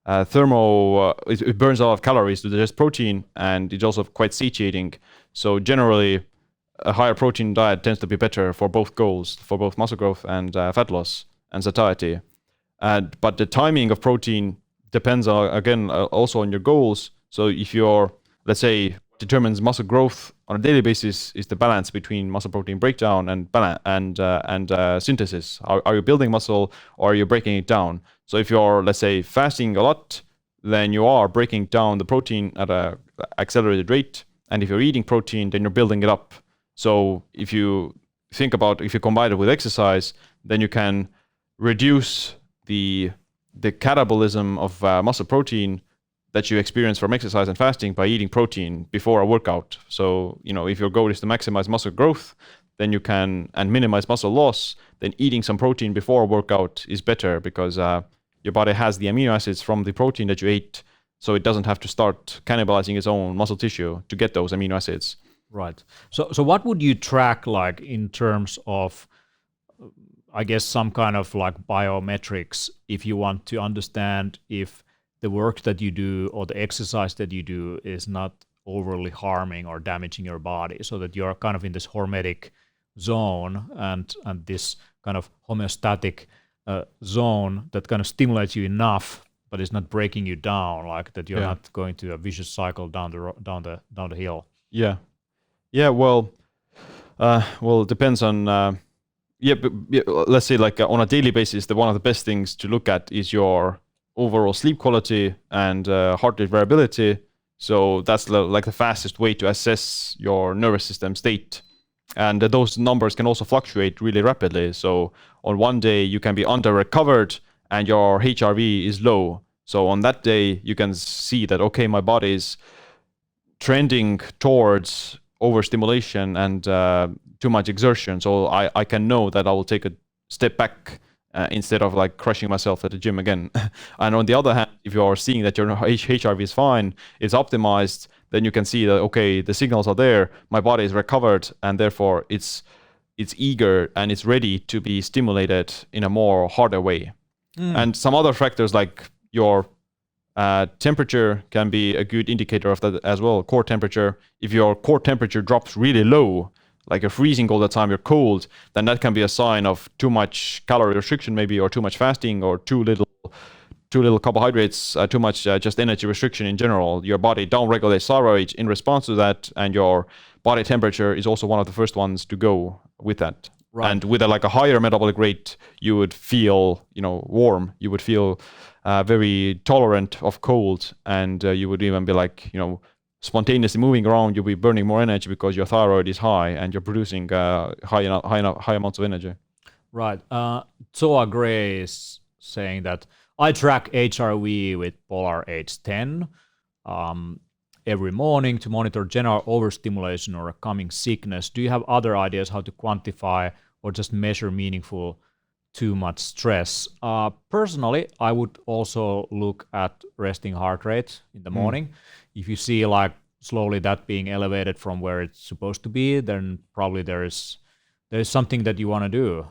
it burns a lot of calories to digest protein, and it's also quite satiating. So generally, a higher protein diet tends to be better for both goals, for both muscle growth and fat loss and satiety. But the timing of protein depends also on your goals. So if you're, let's say, determines muscle growth on a daily basis is the balance between muscle protein breakdown and synthesis. Are you building muscle or are you breaking it down? So if you're, let's say, fasting a lot, then you are breaking down the protein at a accelerated rate. And if you're eating protein, then you're building it up. So if you combine it with exercise, then you can reduce the catabolism of muscle protein that you experience from exercise and fasting by eating protein before a workout. So, if your goal is to maximize muscle growth, then you can, and minimize muscle loss, then eating some protein before a workout is better because your body has the amino acids from the protein that you ate, so it doesn't have to start cannibalizing its own muscle tissue to get those amino acids. Right. So what would you track like in terms of, I guess, some kind of like biometrics if you want to understand if the work that you do or the exercise that you do is not overly harming or damaging your body, so that you're kind of in this hormetic zone and this kind of homeostatic zone that kind of stimulates you enough, but it's not breaking you down, like that you're not going to a vicious cycle down the hill. Yeah. Well, it depends on. Let's say like on a daily basis, one of the best things to look at is your overall sleep quality and heart rate variability. So that's like the fastest way to assess your nervous system state. And those numbers can also fluctuate really rapidly. So on one day you can be under recovered and your HRV is low. So on that day you can see that, okay, my body is trending towards overstimulation and too much exertion. So I can know that I will take a step back instead of like crushing myself at the gym again. And on the other hand, if you are seeing that your HRV is fine, it's optimized, then you can see that, okay, the signals are there, my body is recovered, and therefore it's eager and it's ready to be stimulated in a more harder way. And some other factors like your temperature can be a good indicator of that as well. Core temperature. If your core temperature drops really low, like you're freezing all the time, you're cold, then that can be a sign of too much calorie restriction maybe, or too much fasting, or too little carbohydrates, too much just energy restriction in general. Your body downregulates thyroid in response to that, and your body temperature is also one of the first ones to go with that. Right. And with a higher metabolic rate, you would feel, warm. You would feel very tolerant of cold, and you would even be spontaneously moving around. You'll be burning more energy because your thyroid is high and you're producing high amounts of energy. Right. Zoa Gray is saying that I track HRV with Polar H10 every morning to monitor general overstimulation or a coming sickness. Do you have other ideas how to quantify or just measure meaningful too much stress? Personally, I would also look at resting heart rate in the morning. If you see slowly that being elevated from where it's supposed to be, then probably there's something that you want to do,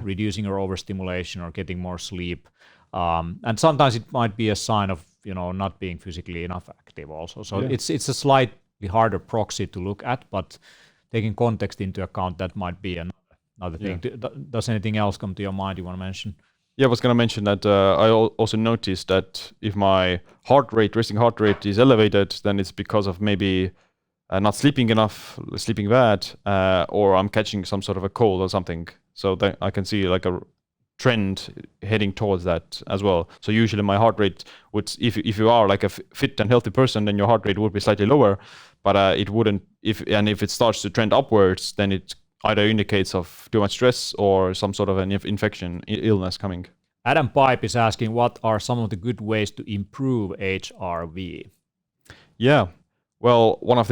reducing your overstimulation or getting more sleep. And sometimes it might be a sign of not being physically enough active also. So it's a slightly harder proxy to look at, but taking context into account, that might be another thing. Does anything else come to your mind you want to mention? Yeah, I was going to mention that I also noticed that if my resting heart rate is elevated, then it's because of maybe not sleeping enough, sleeping bad, or I'm catching some sort of a cold or something. So that I can see like a trend heading towards that as well. So usually my heart rate would, if you are like a fit and healthy person, then your heart rate would be slightly lower, but it wouldn't. If it starts to trend upwards, then it either indicates of too much stress or some sort of an infection, illness coming. Adam Pipe is asking, what are some of the good ways to improve HRV? Yeah, well, one of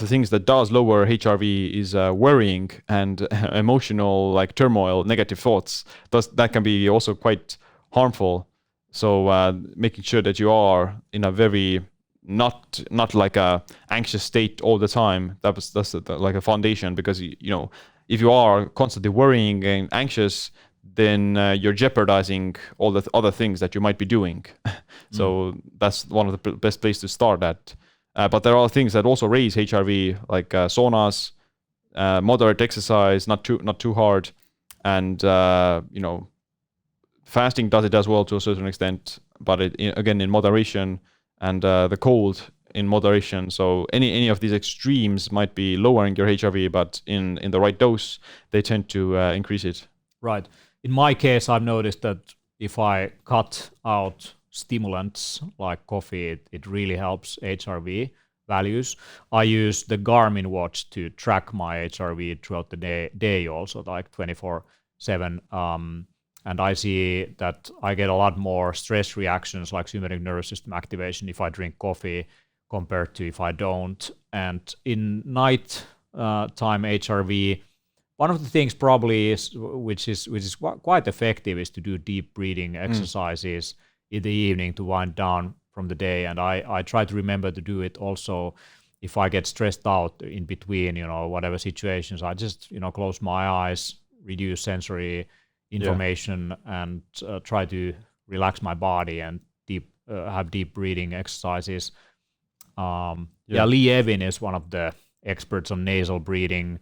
the things that does lower HRV is worrying and emotional turmoil, negative thoughts. That can be also quite harmful. So making sure that you are in a very not like a anxious state all the time. That's like a foundation, because if you are constantly worrying and anxious, then you're jeopardizing all the other things that you might be doing. So that's one of the best place to start at. But there are things that also raise HRV, like saunas, moderate exercise, not too hard, and fasting does it as well to a certain extent, but again in moderation, and the cold in moderation. So any of these extremes might be lowering your HRV, but in the right dose, they tend to increase it. Right. In my case, I've noticed that if I cut out stimulants like coffee, it really helps HRV values. I use the Garmin watch to track my HRV throughout the day also, like 24/7. And I see that I get a lot more stress reactions like sympathetic nervous system activation if I drink coffee compared to if I don't. And in night time HRV, one of the things probably is which is quite effective is to do deep breathing exercises in the evening to wind down from the day. And I try to remember to do it also if I get stressed out in between, whatever situations. I just, close my eyes, reduce sensory information, and try to relax my body and have deep breathing exercises. Lee Evin is one of the experts on nasal breathing.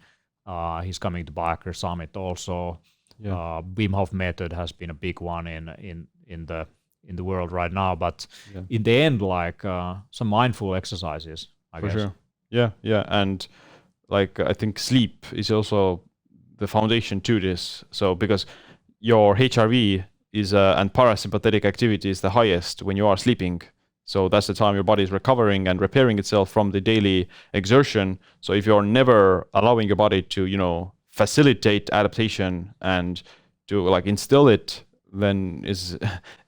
He's coming to Biohacker Summit also. Wim Hof method has been a big one in the world right now. But in the end, like some mindful exercises, I guess. For sure. Yeah, and like I think sleep is also the foundation to this. So because your HRV is and parasympathetic activity is the highest when you are sleeping. So that's the time your body is recovering and repairing itself from the daily exertion. So if you're never allowing your body to, facilitate adaptation and to like instill it, then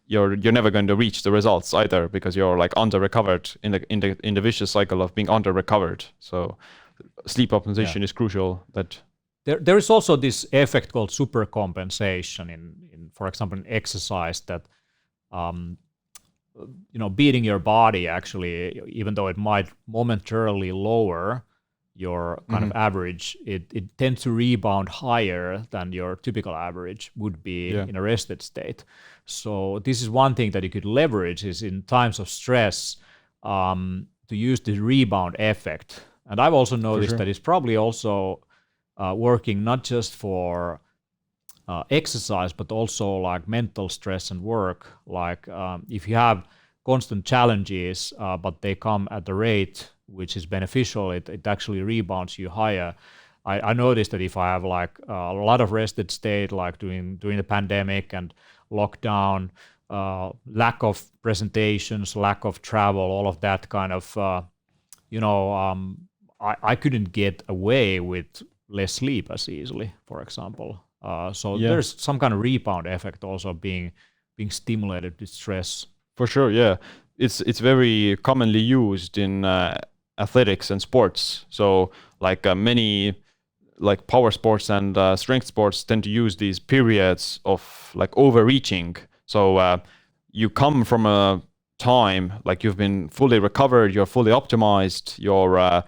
you're never going to reach the results either, because you're like under recovered in the vicious cycle of being under recovered. So sleep optimization is crucial. That there is also this effect called supercompensation in for example, in exercise that beating your body actually, even though it might momentarily lower your kind of average, it tends to rebound higher than your typical average would be in a rested state. So this is one thing that you could leverage is in times of stress to use the rebound effect. And I've also noticed that it's probably also working not just for exercise, but also like mental stress and work. Like if you have constant challenges, but they come at the rate which is beneficial, it actually rebounds you higher. I noticed that if I have like a lot of rested state, like during the pandemic and lockdown, lack of presentations, lack of travel, all of that kind of, I couldn't get away with less sleep as easily, for example. So there's some kind of rebound effect also being stimulated with stress. For sure, yeah. It's very commonly used in athletics and sports. So like many like power sports and strength sports tend to use these periods of like overreaching. So you come from a time like you've been fully recovered, you're fully optimized, you're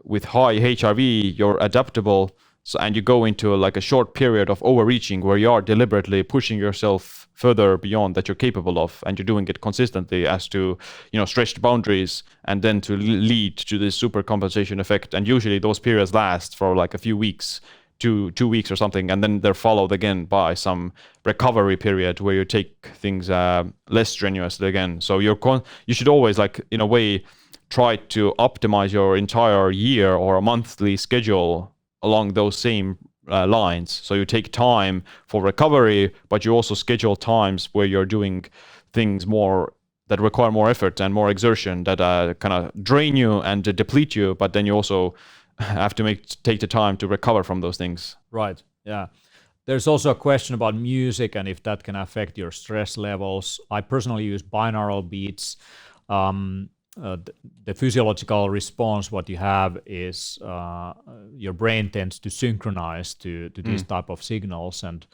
with high HRV, you're adaptable. So, and you go into like a short period of overreaching where you are deliberately pushing yourself further beyond that you're capable of, and you're doing it consistently as to, stretched boundaries, and then to lead to this super compensation effect. And usually those periods last for like a few weeks, 2 weeks or something, and then they're followed again by some recovery period where you take things less strenuously again. So you should always, like, in a way, try to optimize your entire year or a monthly schedule along those same lines. So you take time for recovery, but you also schedule times where you're doing things more that require more effort and more exertion, that kind of drain you and deplete you, but then you also have to take the time to recover from those things. Right, yeah. There's also a question about music and if that can affect your stress levels. I personally use binaural beats. The physiological response, what you have is your brain tends to synchronize to these type of signals, and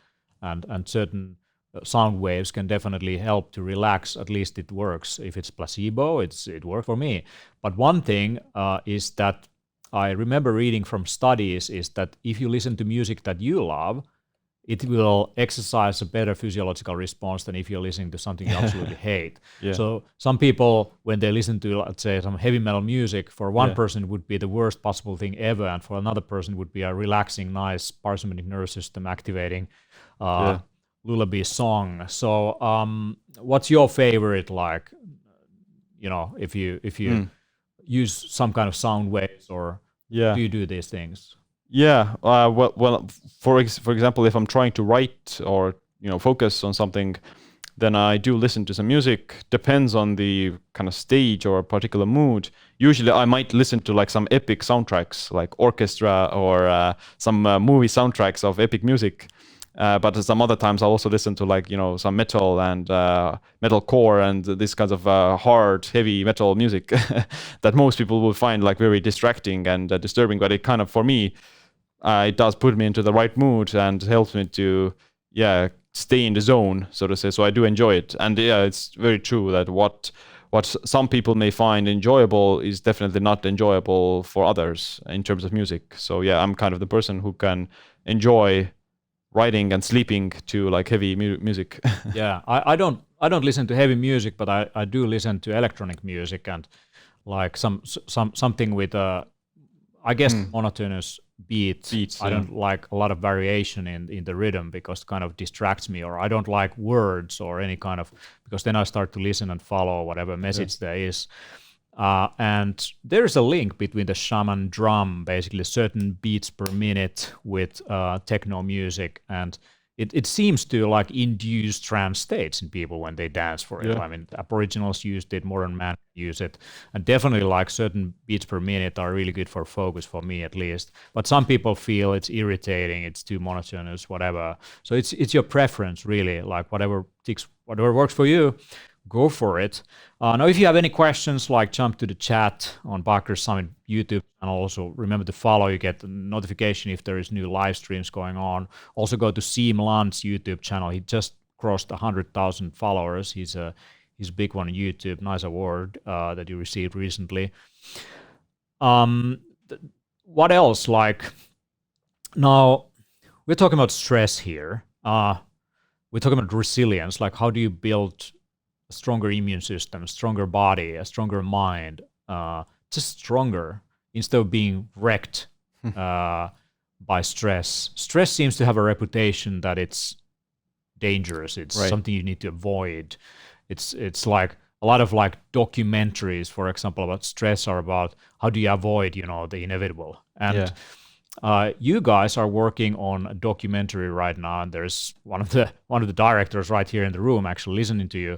certain sound waves can definitely help to relax. At least it works. If it's placebo, it worked for me. But one thing is that I remember reading from studies is that if you listen to music that you love, it will exercise a better physiological response than if you're listening to something you absolutely hate. Yeah. So some people, when they listen to, let's say, some heavy metal music, for one person it would be the worst possible thing ever, and for another person it would be a relaxing, nice parasympathetic nervous system activating lullaby song. So what's your favorite, like, if you use some kind of sound waves, or do you do these things? Yeah. Well, for example, if I'm trying to write or focus on something, then I do listen to some music. Depends on the kind of stage or a particular mood. Usually, I might listen to like some epic soundtracks, like orchestra or some movie soundtracks of epic music. But some other times I'll also listen to like some metal and metalcore and this kinds of hard, heavy metal music that most people will find like very distracting and disturbing. But it kind of, for me, it does put me into the right mood and helps me to stay in the zone, so to say. So I do enjoy it, and it's very true that what some people may find enjoyable is definitely not enjoyable for others in terms of music. So I'm kind of the person who can enjoy writing and sleeping to like heavy music. I don't listen to heavy music, but I do listen to electronic music, and like something with I guess monotonous beats. I don't like a lot of variation in the rhythm, because it kind of distracts me, or I don't like words or any kind of, because then I start to listen and follow whatever message there is. And there's a link between the shaman drum, basically certain beats per minute, with techno music, and it seems to like induce trance states in people when they dance for it. I mean, Aboriginals used it, modern man use it, and definitely like certain beats per minute are really good for focus, for me at least. But some people feel it's irritating, it's too monotonous, whatever. So it's your preference, really, like whatever works for you. Go for it. Now, if you have any questions, like jump to the chat on Bikers Summit YouTube channel. Also, remember to follow. You get a notification if there is new live streams going on. Also, go to Siim Land's YouTube channel. He just crossed 100,000 followers. He's a big one on YouTube. Nice award that you received recently. What else? Like, now we're talking about stress here. We're talking about resilience. Like, how do you build a stronger immune system, a stronger body, a stronger mind, just stronger, instead of being wrecked by stress. Stress seems to have a reputation that it's dangerous. It's something you need to avoid. It's like a lot of like documentaries, for example, about stress are about how do you avoid, the inevitable. And you guys are working on a documentary right now, and there's one of the directors right here in the room actually listening to you,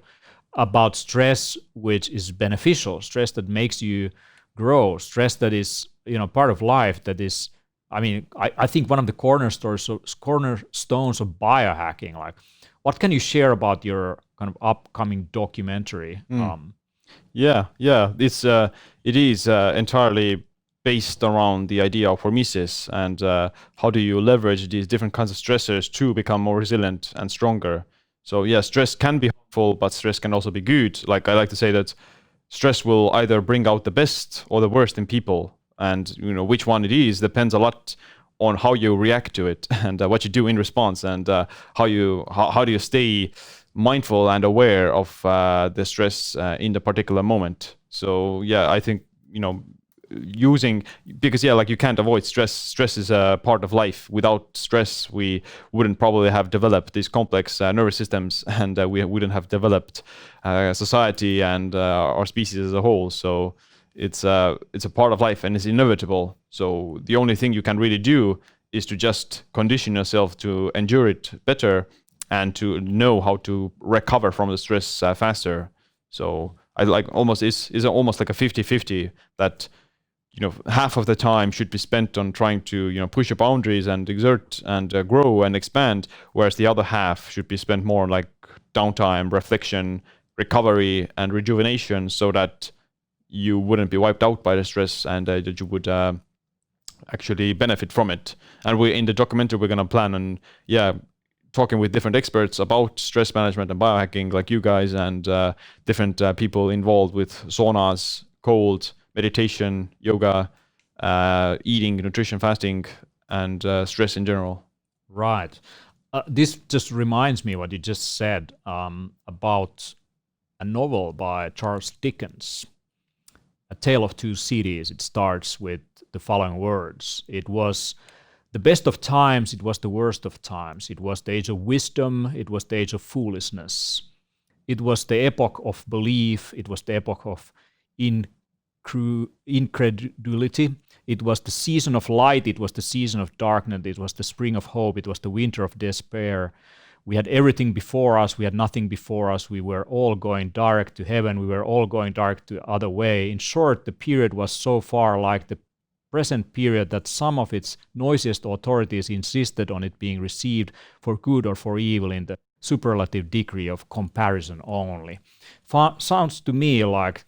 about stress which is beneficial, stress that makes you grow, stress that is part of life, that is, I think one of the cornerstones of biohacking. Like, what can you share about your kind of upcoming documentary? It is entirely based around the idea of hormesis and how do you leverage these different kinds of stressors to become more resilient and stronger. So stress can be harmful, but stress can also be good. Like, I like to say that stress will either bring out the best or the worst in people, and which one it is depends a lot on how you react to it and what you do in response, and how do you stay mindful and aware of the stress in the particular moment. So I think because like, you can't avoid stress is a part of life. Without stress, we wouldn't probably have developed these complex nervous systems, and we wouldn't have developed society and our species as a whole. So it's a part of life, and it's inevitable. So the only thing you can really do is to just condition yourself to endure it better and to know how to recover from the stress faster. So I like is almost like a 50-50, that half of the time should be spent on trying to push your boundaries and exert and grow and expand, whereas the other half should be spent more on like downtime, reflection, recovery, and rejuvenation, so that you wouldn't be wiped out by the stress, and that you would actually benefit from it. And in the documentary, we're going to plan on talking with different experts about stress management and biohacking, like you guys, and different people involved with saunas, cold, meditation, yoga, eating, nutrition, fasting, and stress in general. Right. This just reminds me what you just said about a novel by Charles Dickens, A Tale of Two Cities. It starts with the following words. It was the best of times, it was the worst of times. It was the age of wisdom, it was the age of foolishness. It was the epoch of belief, it was the epoch of incredulity. It was the season of light, it was the season of darkness, it was the spring of hope, it was the winter of despair. We had everything before us, we had nothing before us, we were all going direct to heaven, we were all going direct to the other way. In short, the period was so far like the present period that some of its noisiest authorities insisted on it being received for good or for evil in the superlative degree of comparison only. Sounds to me like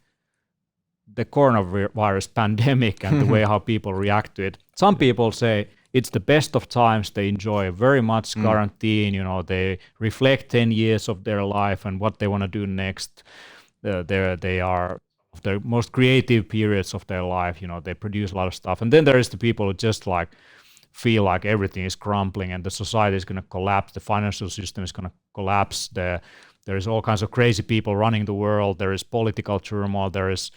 the coronavirus pandemic and the way how people react to it. Some people say it's the best of times, they enjoy very much quarantine, they reflect 10 years of their life and what they want to do next. They are of the most creative periods of their life, they produce a lot of stuff. And then there is the people who just like feel like everything is crumbling and the society is going to collapse, the financial system is going to collapse, there is all kinds of crazy people running the world, there is political turmoil, there is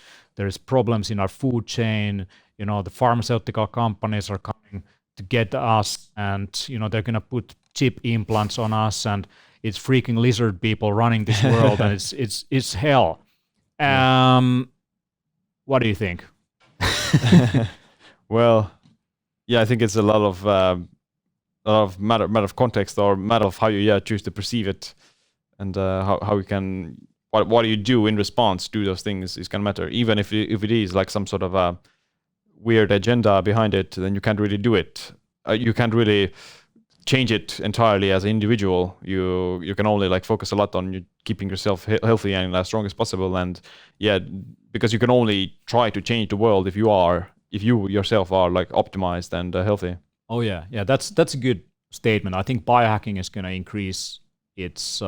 problems in our food chain, the pharmaceutical companies are coming to get us, and they're going to put chip implants on us, and it's freaking lizard people running this world, and it's hell. What do you think? Well, yeah, I think it's a lot of matter of context, or matter of how you choose to perceive it, and how you can what you do in response to those things is gonna matter. Even if it is like some sort of a weird agenda behind it, then you can't really do it. You can't really change it entirely as an individual. You can only like focus a lot on keeping yourself healthy and as strong as possible. And because you can only try to change the world if you yourself are like optimized and healthy. Oh yeah, that's a good statement. I think biohacking is going to increase its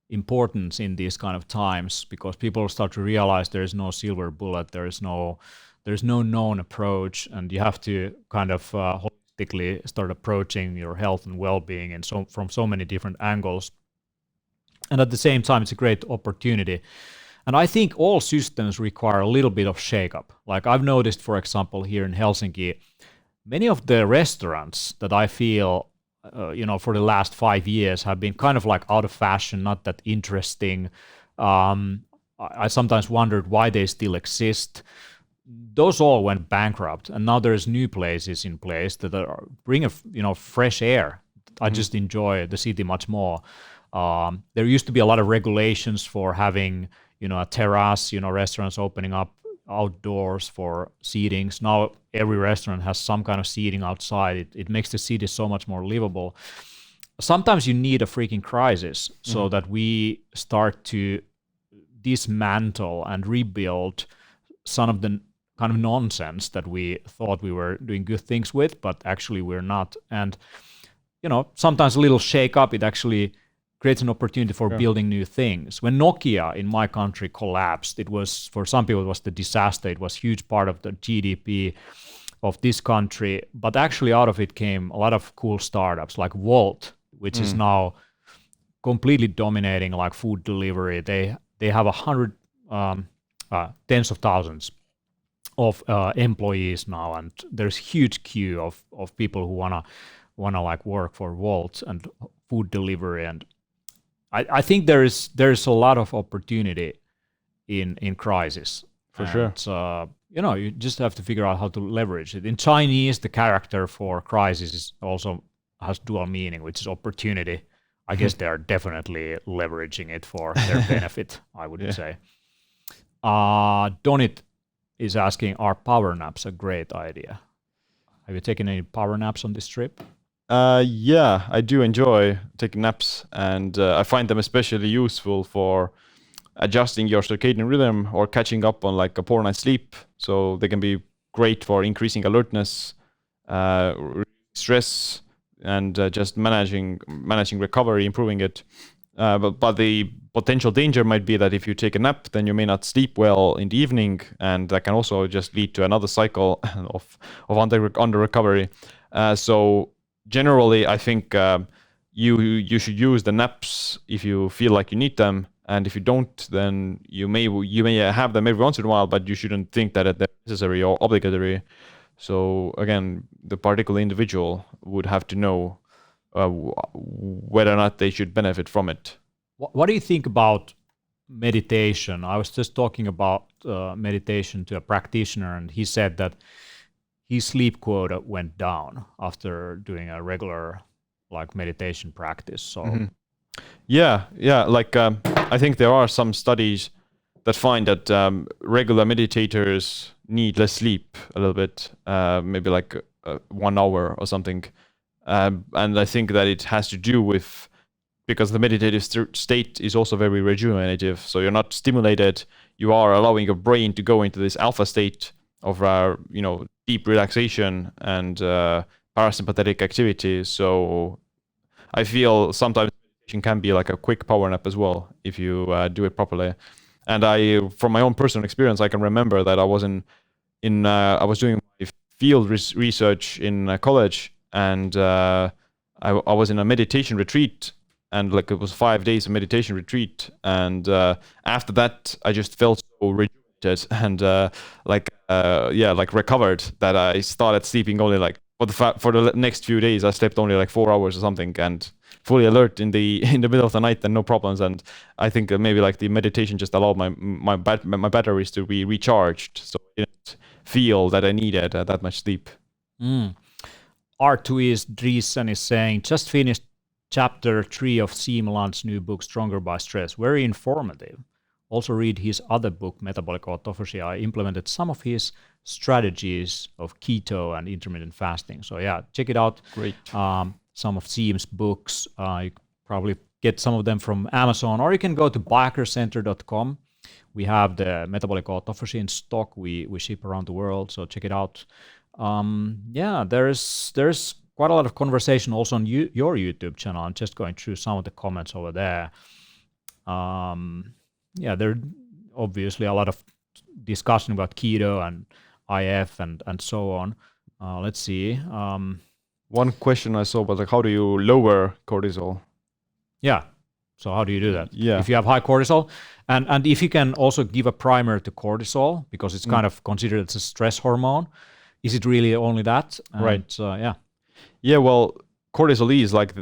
importance in these kind of times, because people start to realize there is no silver bullet, there's no known approach, and you have to kind of holistically start approaching your health and well-being and from so many different angles. And at the same time, it's a great opportunity. And I think all systems require a little bit of shakeup. Like I've noticed, for example, here in Helsinki, many of the restaurants that I feel, for the last 5 years have been kind of like out of fashion, not that interesting. I sometimes wondered why they still exist. Those all went bankrupt, and now there's new places in place that bring fresh air. I just enjoy the city much more. There used to be a lot of regulations for having a terrace, restaurants opening up outdoors for seatings. Now every restaurant has some kind of seating outside. It makes the city so much more livable. Sometimes you need a freaking crisis so that we start to dismantle and rebuild some of the kind of nonsense that we thought we were doing good things with, but actually we're not. And sometimes a little shake up, it actually creates an opportunity for building new things. When Nokia in my country collapsed, it was, for some people, it was the disaster. It was a huge part of the GDP of this country. But actually out of it came a lot of cool startups like Wolt, which is now completely dominating like food delivery. They have 100, tens of thousands of employees now, and there's huge queue of people who wanna like work for Wolt and food delivery. And I think there's a lot of opportunity in crisis. For sure. You just have to figure out how to leverage it. In Chinese, the character for crisis also has dual meaning, which is opportunity. I guess they are definitely leveraging it for their benefit, I would say. Donit is asking, are power naps a great idea? Have you taken any power naps on this trip? Yeah, I do enjoy taking naps, and I find them especially useful for adjusting your circadian rhythm or catching up on like a poor night's sleep. So they can be great for increasing alertness, stress, and just managing recovery, improving it. But the potential danger might be that if you take a nap, then you may not sleep well in the evening, and that can also just lead to another cycle of under recovery. So generally, I think you should use the naps if you feel like you need them, and if you don't, then you may have them every once in a while, but you shouldn't think that they're necessary or obligatory. So again, the particular individual would have to know whether or not they should benefit from it. What do you think about meditation? I was just talking about meditation to a practitioner, and he said that his sleep quota went down after doing a regular meditation practice. So yeah, like I think there are some studies that find that regular meditators need less sleep a little bit, maybe like 1 hour or something. And I think that it has to do with, because the meditative state is also very rejuvenative. So you're not stimulated, you are allowing your brain to go into this alpha state of deep relaxation and parasympathetic activity. So I feel sometimes meditation can be like a quick power nap as well if you do it properly. And from my own personal experience, I can remember that I was I was doing my field research in college, and I was in a meditation retreat, and like it was 5 days of meditation retreat, and after that I just felt so rejuvenated and recovered, that I started sleeping only like for the next few days I slept only like 4 hours or something, and fully alert in the middle of the night and no problems. And I think maybe like the meditation just allowed my batteries to be recharged, so I didn't feel that I needed that much sleep. Artuis Driesen is saying, just finished chapter 3 of Siim Land's new book, Stronger by Stress. Very informative. Also read his other book, Metabolic Autophagy. I implemented some of his strategies of keto and intermittent fasting. So yeah, check it out. Great. Some of Siim's books. You probably get some of them from Amazon, or you can go to biohackercenter.com. We have the Metabolic Autophagy in stock. We ship around the world, so check it out. There's quite a lot of conversation also on your YouTube channel. I'm just going through some of the comments over there. There obviously a lot of discussion about keto and IF and so on. Let's see. One question I saw was like, how do you lower cortisol? Yeah. So how do you do that? Yeah. If you have high cortisol, and if you can also give a primer to cortisol, because it's kind of considered as a stress hormone. Is it really only that? Right. Yeah. Well, cortisol is like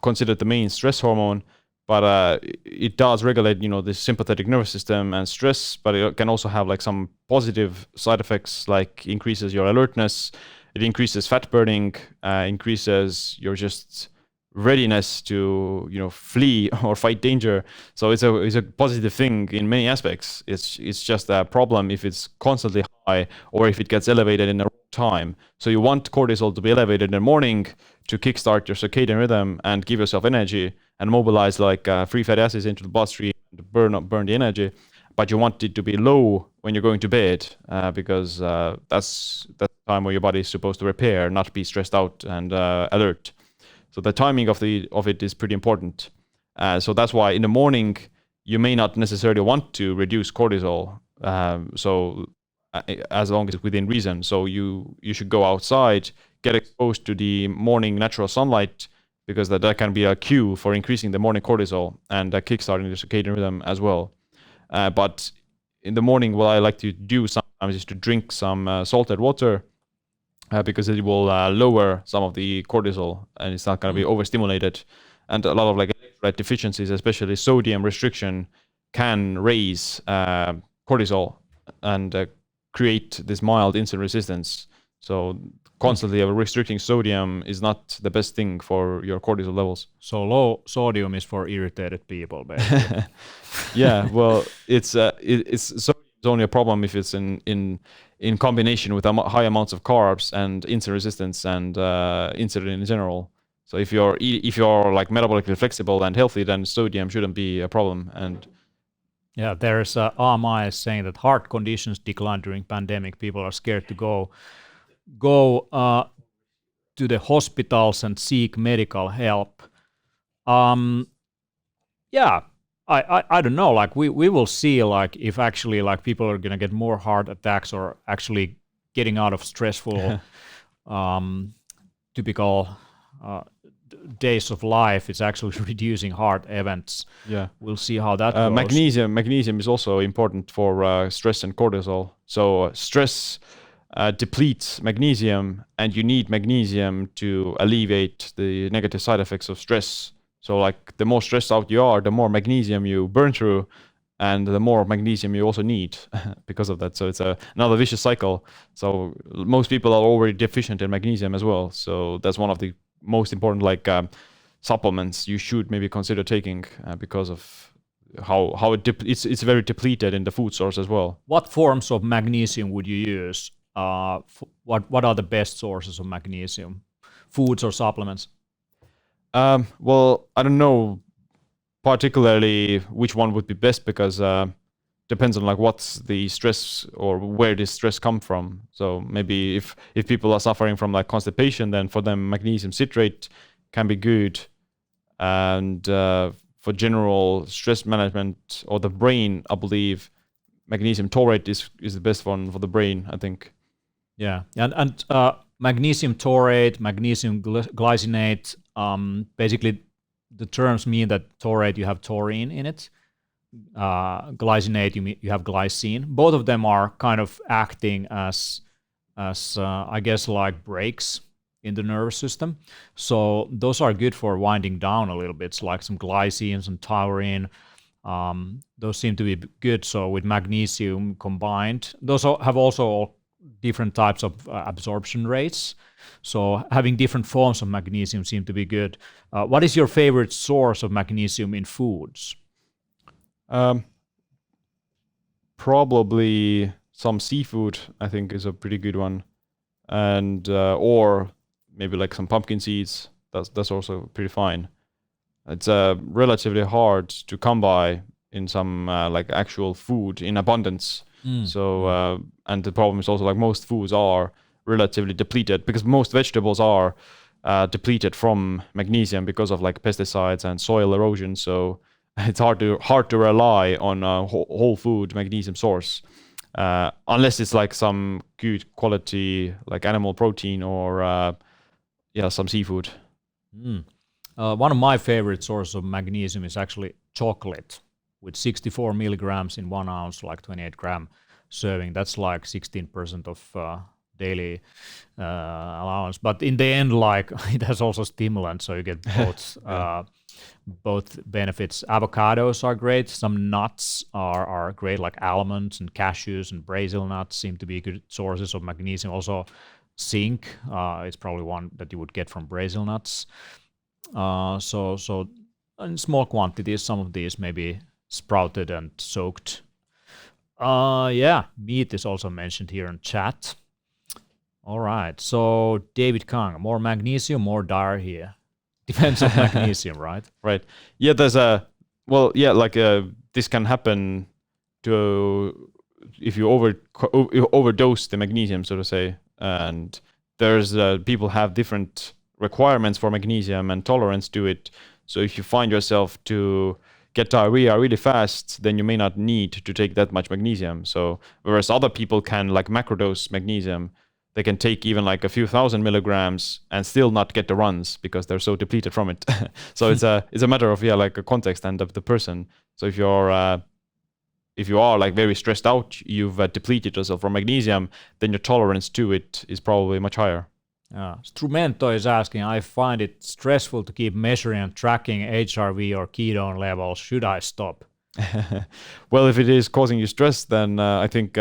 considered the main stress hormone, but it does regulate, the sympathetic nervous system and stress. But it can also have like some positive side effects, like increases your alertness. It increases fat burning, increases your just readiness to flee or fight danger. So it's a positive thing in many aspects. It's just a problem if it's constantly high or if it gets elevated in the wrong time. So you want cortisol to be elevated in the morning to kickstart your circadian rhythm and give yourself energy and mobilize like free fatty acids into the bloodstream to burn the energy. But you want it to be low when you're going to bed, because that's the time where your body is supposed to repair, not be stressed out and alert. So the timing of it is pretty important. So that's why in the morning you may not necessarily want to reduce cortisol. As long as it's within reason. So you should go outside, get exposed to the morning natural sunlight, because that can be a cue for increasing the morning cortisol and kickstarting the circadian rhythm as well. But in the morning, what I like to do sometimes is to drink some salted water, because it will lower some of the cortisol and it's not going to be overstimulated. And a lot of like electrolyte deficiencies, especially sodium restriction, can raise cortisol and create this mild insulin resistance. So constantly restricting sodium is not the best thing for your cortisol levels. So low sodium is for irritated people, basically. Yeah, well, it's only a problem if it's in combination with high amounts of carbs and insulin resistance and insulin in general. So if you're like metabolically flexible and healthy, then sodium shouldn't be a problem. And yeah, there's RMI saying that heart conditions decline during pandemic. People are scared to go to the hospitals and seek medical help. Yeah, I don't know. Like we will see like if actually like people are gonna get more heart attacks or actually getting out of stressful typical days of life. It's actually reducing heart events. Yeah, we'll see how that goes. Magnesium is also important for stress and cortisol. So stress depletes magnesium, and you need magnesium to alleviate the negative side effects of stress. So like the more stressed out you are, the more magnesium you burn through, and the more magnesium you also need because of that. So it's another vicious cycle. So most people are already deficient in magnesium as well. So that's one of the most important like supplements you should maybe consider taking because of how it's very depleted in the food source as well. What forms of magnesium would you use? What are the best sources of magnesium? Foods or supplements? Well, I don't know particularly which one would be best because depends on like what's the stress or where this stress come from. So maybe if people are suffering from like constipation, then for them magnesium citrate can be good, and for general stress management or the brain, I believe magnesium taurate is the best one for the brain, I think. Yeah, and magnesium taurate, magnesium glycinate. Basically, the terms mean that taurate you have taurine in it. Glycinate you have glycine. Both of them are kind of acting as I guess like brakes in the nervous system. So those are good for winding down a little bit. It's like some glycine, some taurine. Those seem to be good. So with magnesium combined, those have also different types of absorption rates. So having different forms of magnesium seem to be good. What is your favorite source of magnesium in foods? Probably some seafood, I think, is a pretty good one, and or maybe like some pumpkin seeds. That's also pretty fine. It's relatively hard to come by in some like actual food in abundance. So and the problem is also like most foods are relatively depleted because most vegetables are depleted from magnesium because of like pesticides and soil erosion. So it's hard to rely on a whole food magnesium source unless it's like some good quality like animal protein or some seafood. One of my favorite sources of magnesium is actually chocolate with 64 milligrams in 1 ounce, like 28 gram serving. That's like 16% of daily allowance. But in the end, like it has also stimulants, so you get both both benefits. Avocados are great. Some nuts are great, like almonds and cashews and Brazil nuts seem to be good sources of magnesium. Also, zinc is probably one that you would get from Brazil nuts. So in small quantities, some of these may be sprouted and soaked. Meat is also mentioned here in chat. All right, so David Kang, more magnesium, more diarrhea. Depends on magnesium, right? Right. Yeah, there's this can happen to if you overdose the magnesium, so to say, and there's people have different requirements for magnesium and tolerance to it. So if you find yourself to get diarrhea really fast, then you may not need to take that much magnesium. So whereas other people can like macrodose magnesium, they can take even like a few thousand milligrams and still not get the runs because they're so depleted from it. So it's a matter of like a context and of the person. So if you are like very stressed out, you've depleted yourself from magnesium, then your tolerance to it is probably much higher. Strumento is asking, I find it stressful to keep measuring and tracking HRV or ketone levels. Should I stop? Well, if it is causing you stress, then I think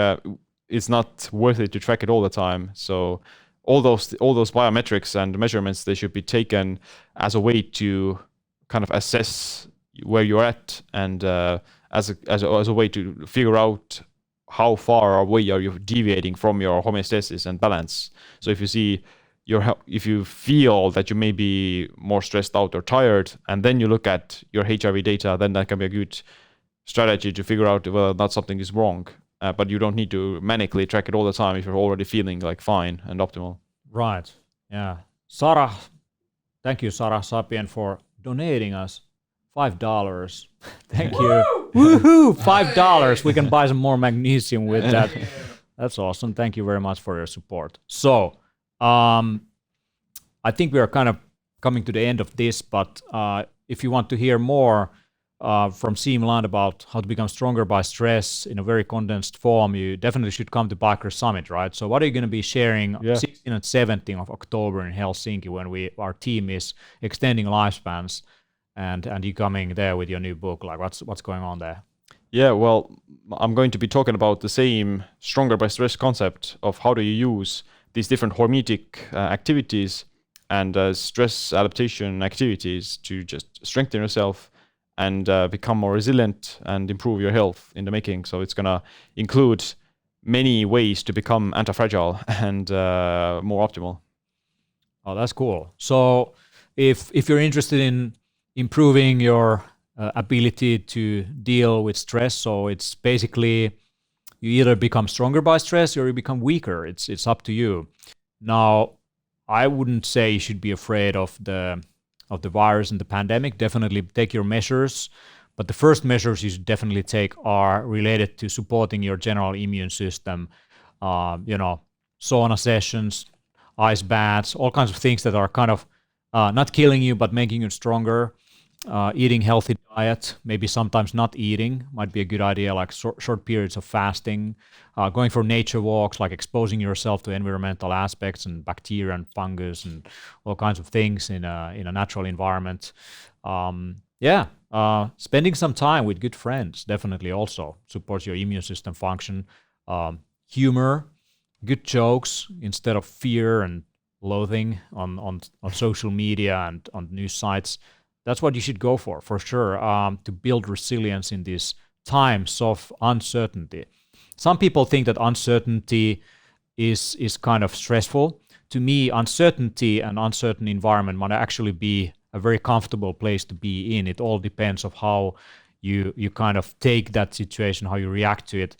it's not worth it to track it all the time. So all those biometrics and measurements, they should be taken as a way to kind of assess where you're at and as a way to figure out how far away are you deviating from your homeostasis and balance. So if you feel that you may be more stressed out or tired, and then you look at your HRV data, then that can be a good strategy to figure out whether or not something is wrong. But you don't need to manically track it all the time if you're already feeling like fine and optimal. Right. Yeah. Sarah, thank you, Sarah Sapien, for donating us $5. Thank you. Woohoo! $5. We can buy some more magnesium with that. That's awesome. Thank you very much for your support. So, I think we are kind of coming to the end of this, but if you want to hear more from Siim Land about how to become stronger by stress in a very condensed form, you definitely should come to Biker Summit, right? So what are you going to be sharing 16 and 17 of October in Helsinki when our team is extending lifespans and you coming there with your new book? Like what's going on there? Yeah, well, I'm going to be talking about the same stronger by stress concept of how do you use these different hormetic activities and stress adaptation activities to just strengthen yourself and become more resilient and improve your health in the making. So it's going to include many ways to become anti-fragile and more optimal. Oh, that's cool. So if you're interested in improving your ability to deal with stress, so it's basically you either become stronger by stress or you become weaker. It's up to you. Now, I wouldn't say you should be afraid of the virus and the pandemic. Definitely take your measures, but the first measures you should definitely take are related to supporting your general immune system. Sauna sessions, ice baths, all kinds of things that are kind of not killing you but making you stronger. Eating healthy diet, maybe sometimes not eating might be a good idea, like short periods of fasting, going for nature walks, like exposing yourself to environmental aspects and bacteria and fungus and all kinds of things in a natural environment. Spending some time with good friends definitely also supports your immune system function. Humor, good jokes instead of fear and loathing on social media and on news sites. That's what you should go for sure, to build resilience in these times of uncertainty. Some people think that uncertainty is kind of stressful. To me, uncertainty and uncertain environment might actually be a very comfortable place to be in. It all depends of how you kind of take that situation, how you react to it.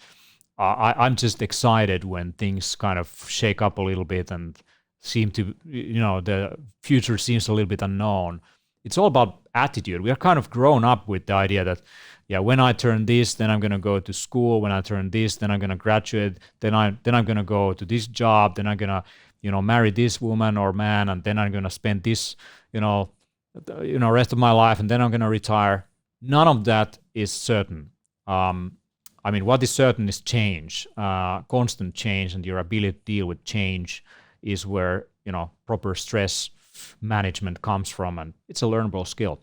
I'm just excited when things kind of shake up a little bit and seem to, the future seems a little bit unknown. It's all about attitude. We are kind of grown up with the idea that, when I turn this, then I'm going to go to school. When I turn this, then I'm going to graduate. Then I'm going to go to this job. Then I'm going to, marry this woman or man, and then I'm going to spend this, rest of my life, and then I'm going to retire. None of that is certain. What is certain is change, constant change, and your ability to deal with change is where proper stress management comes from, and it's a learnable skill.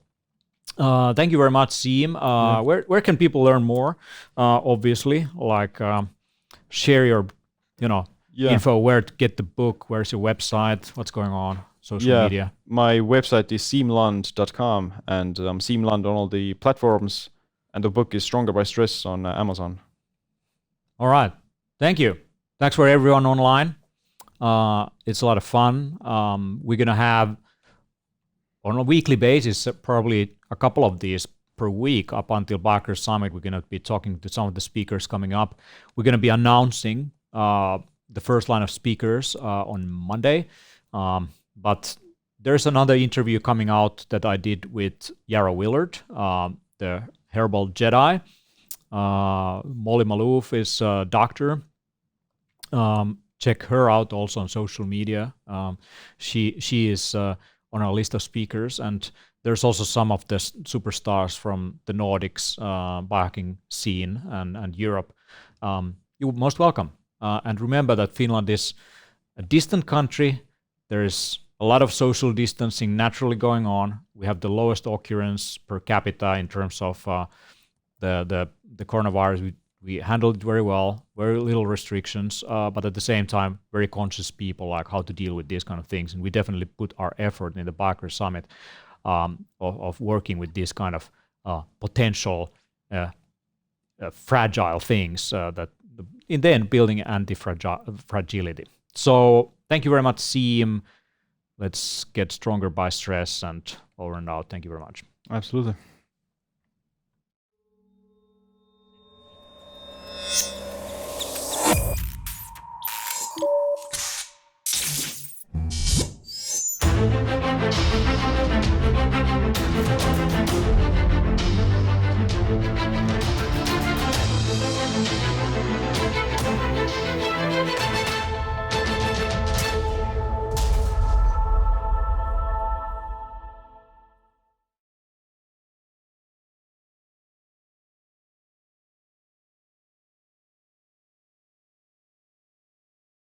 Thank you very much, Siim. Where can people learn more? Obviously, like share your info, where to get the book, where's your website, what's going on, social media. My website is siimland.com, and Siim Land on all the platforms, and the book is Stronger by Stress on Amazon. All right, thank you. Thanks for everyone online. It's a lot of fun. We're going to have, on a weekly basis, probably a couple of these per week up until Biker Summit. We're going to be talking to some of the speakers coming up. We're going to be announcing the first line of speakers on Monday. But there's another interview coming out that I did with Yara Willard, the Herbal Jedi. Molly Maloof is a doctor. Check her out also on social media. She is on our list of speakers, and there's also some of the superstars from the Nordics biohacking scene and Europe. You're most welcome. And remember that Finland is a distant country. There is a lot of social distancing naturally going on. We have the lowest occurrence per capita in terms of the coronavirus. We handled it very well, very little restrictions, but at the same time, very conscious people, like how to deal with these kind of things. And we definitely put our effort in the Biker Summit of working with these kind of potential fragile things that in the end building anti-fragility. So thank you very much, Siim. Let's get stronger by stress, and over and out. Thank you very much. Absolutely. Bye.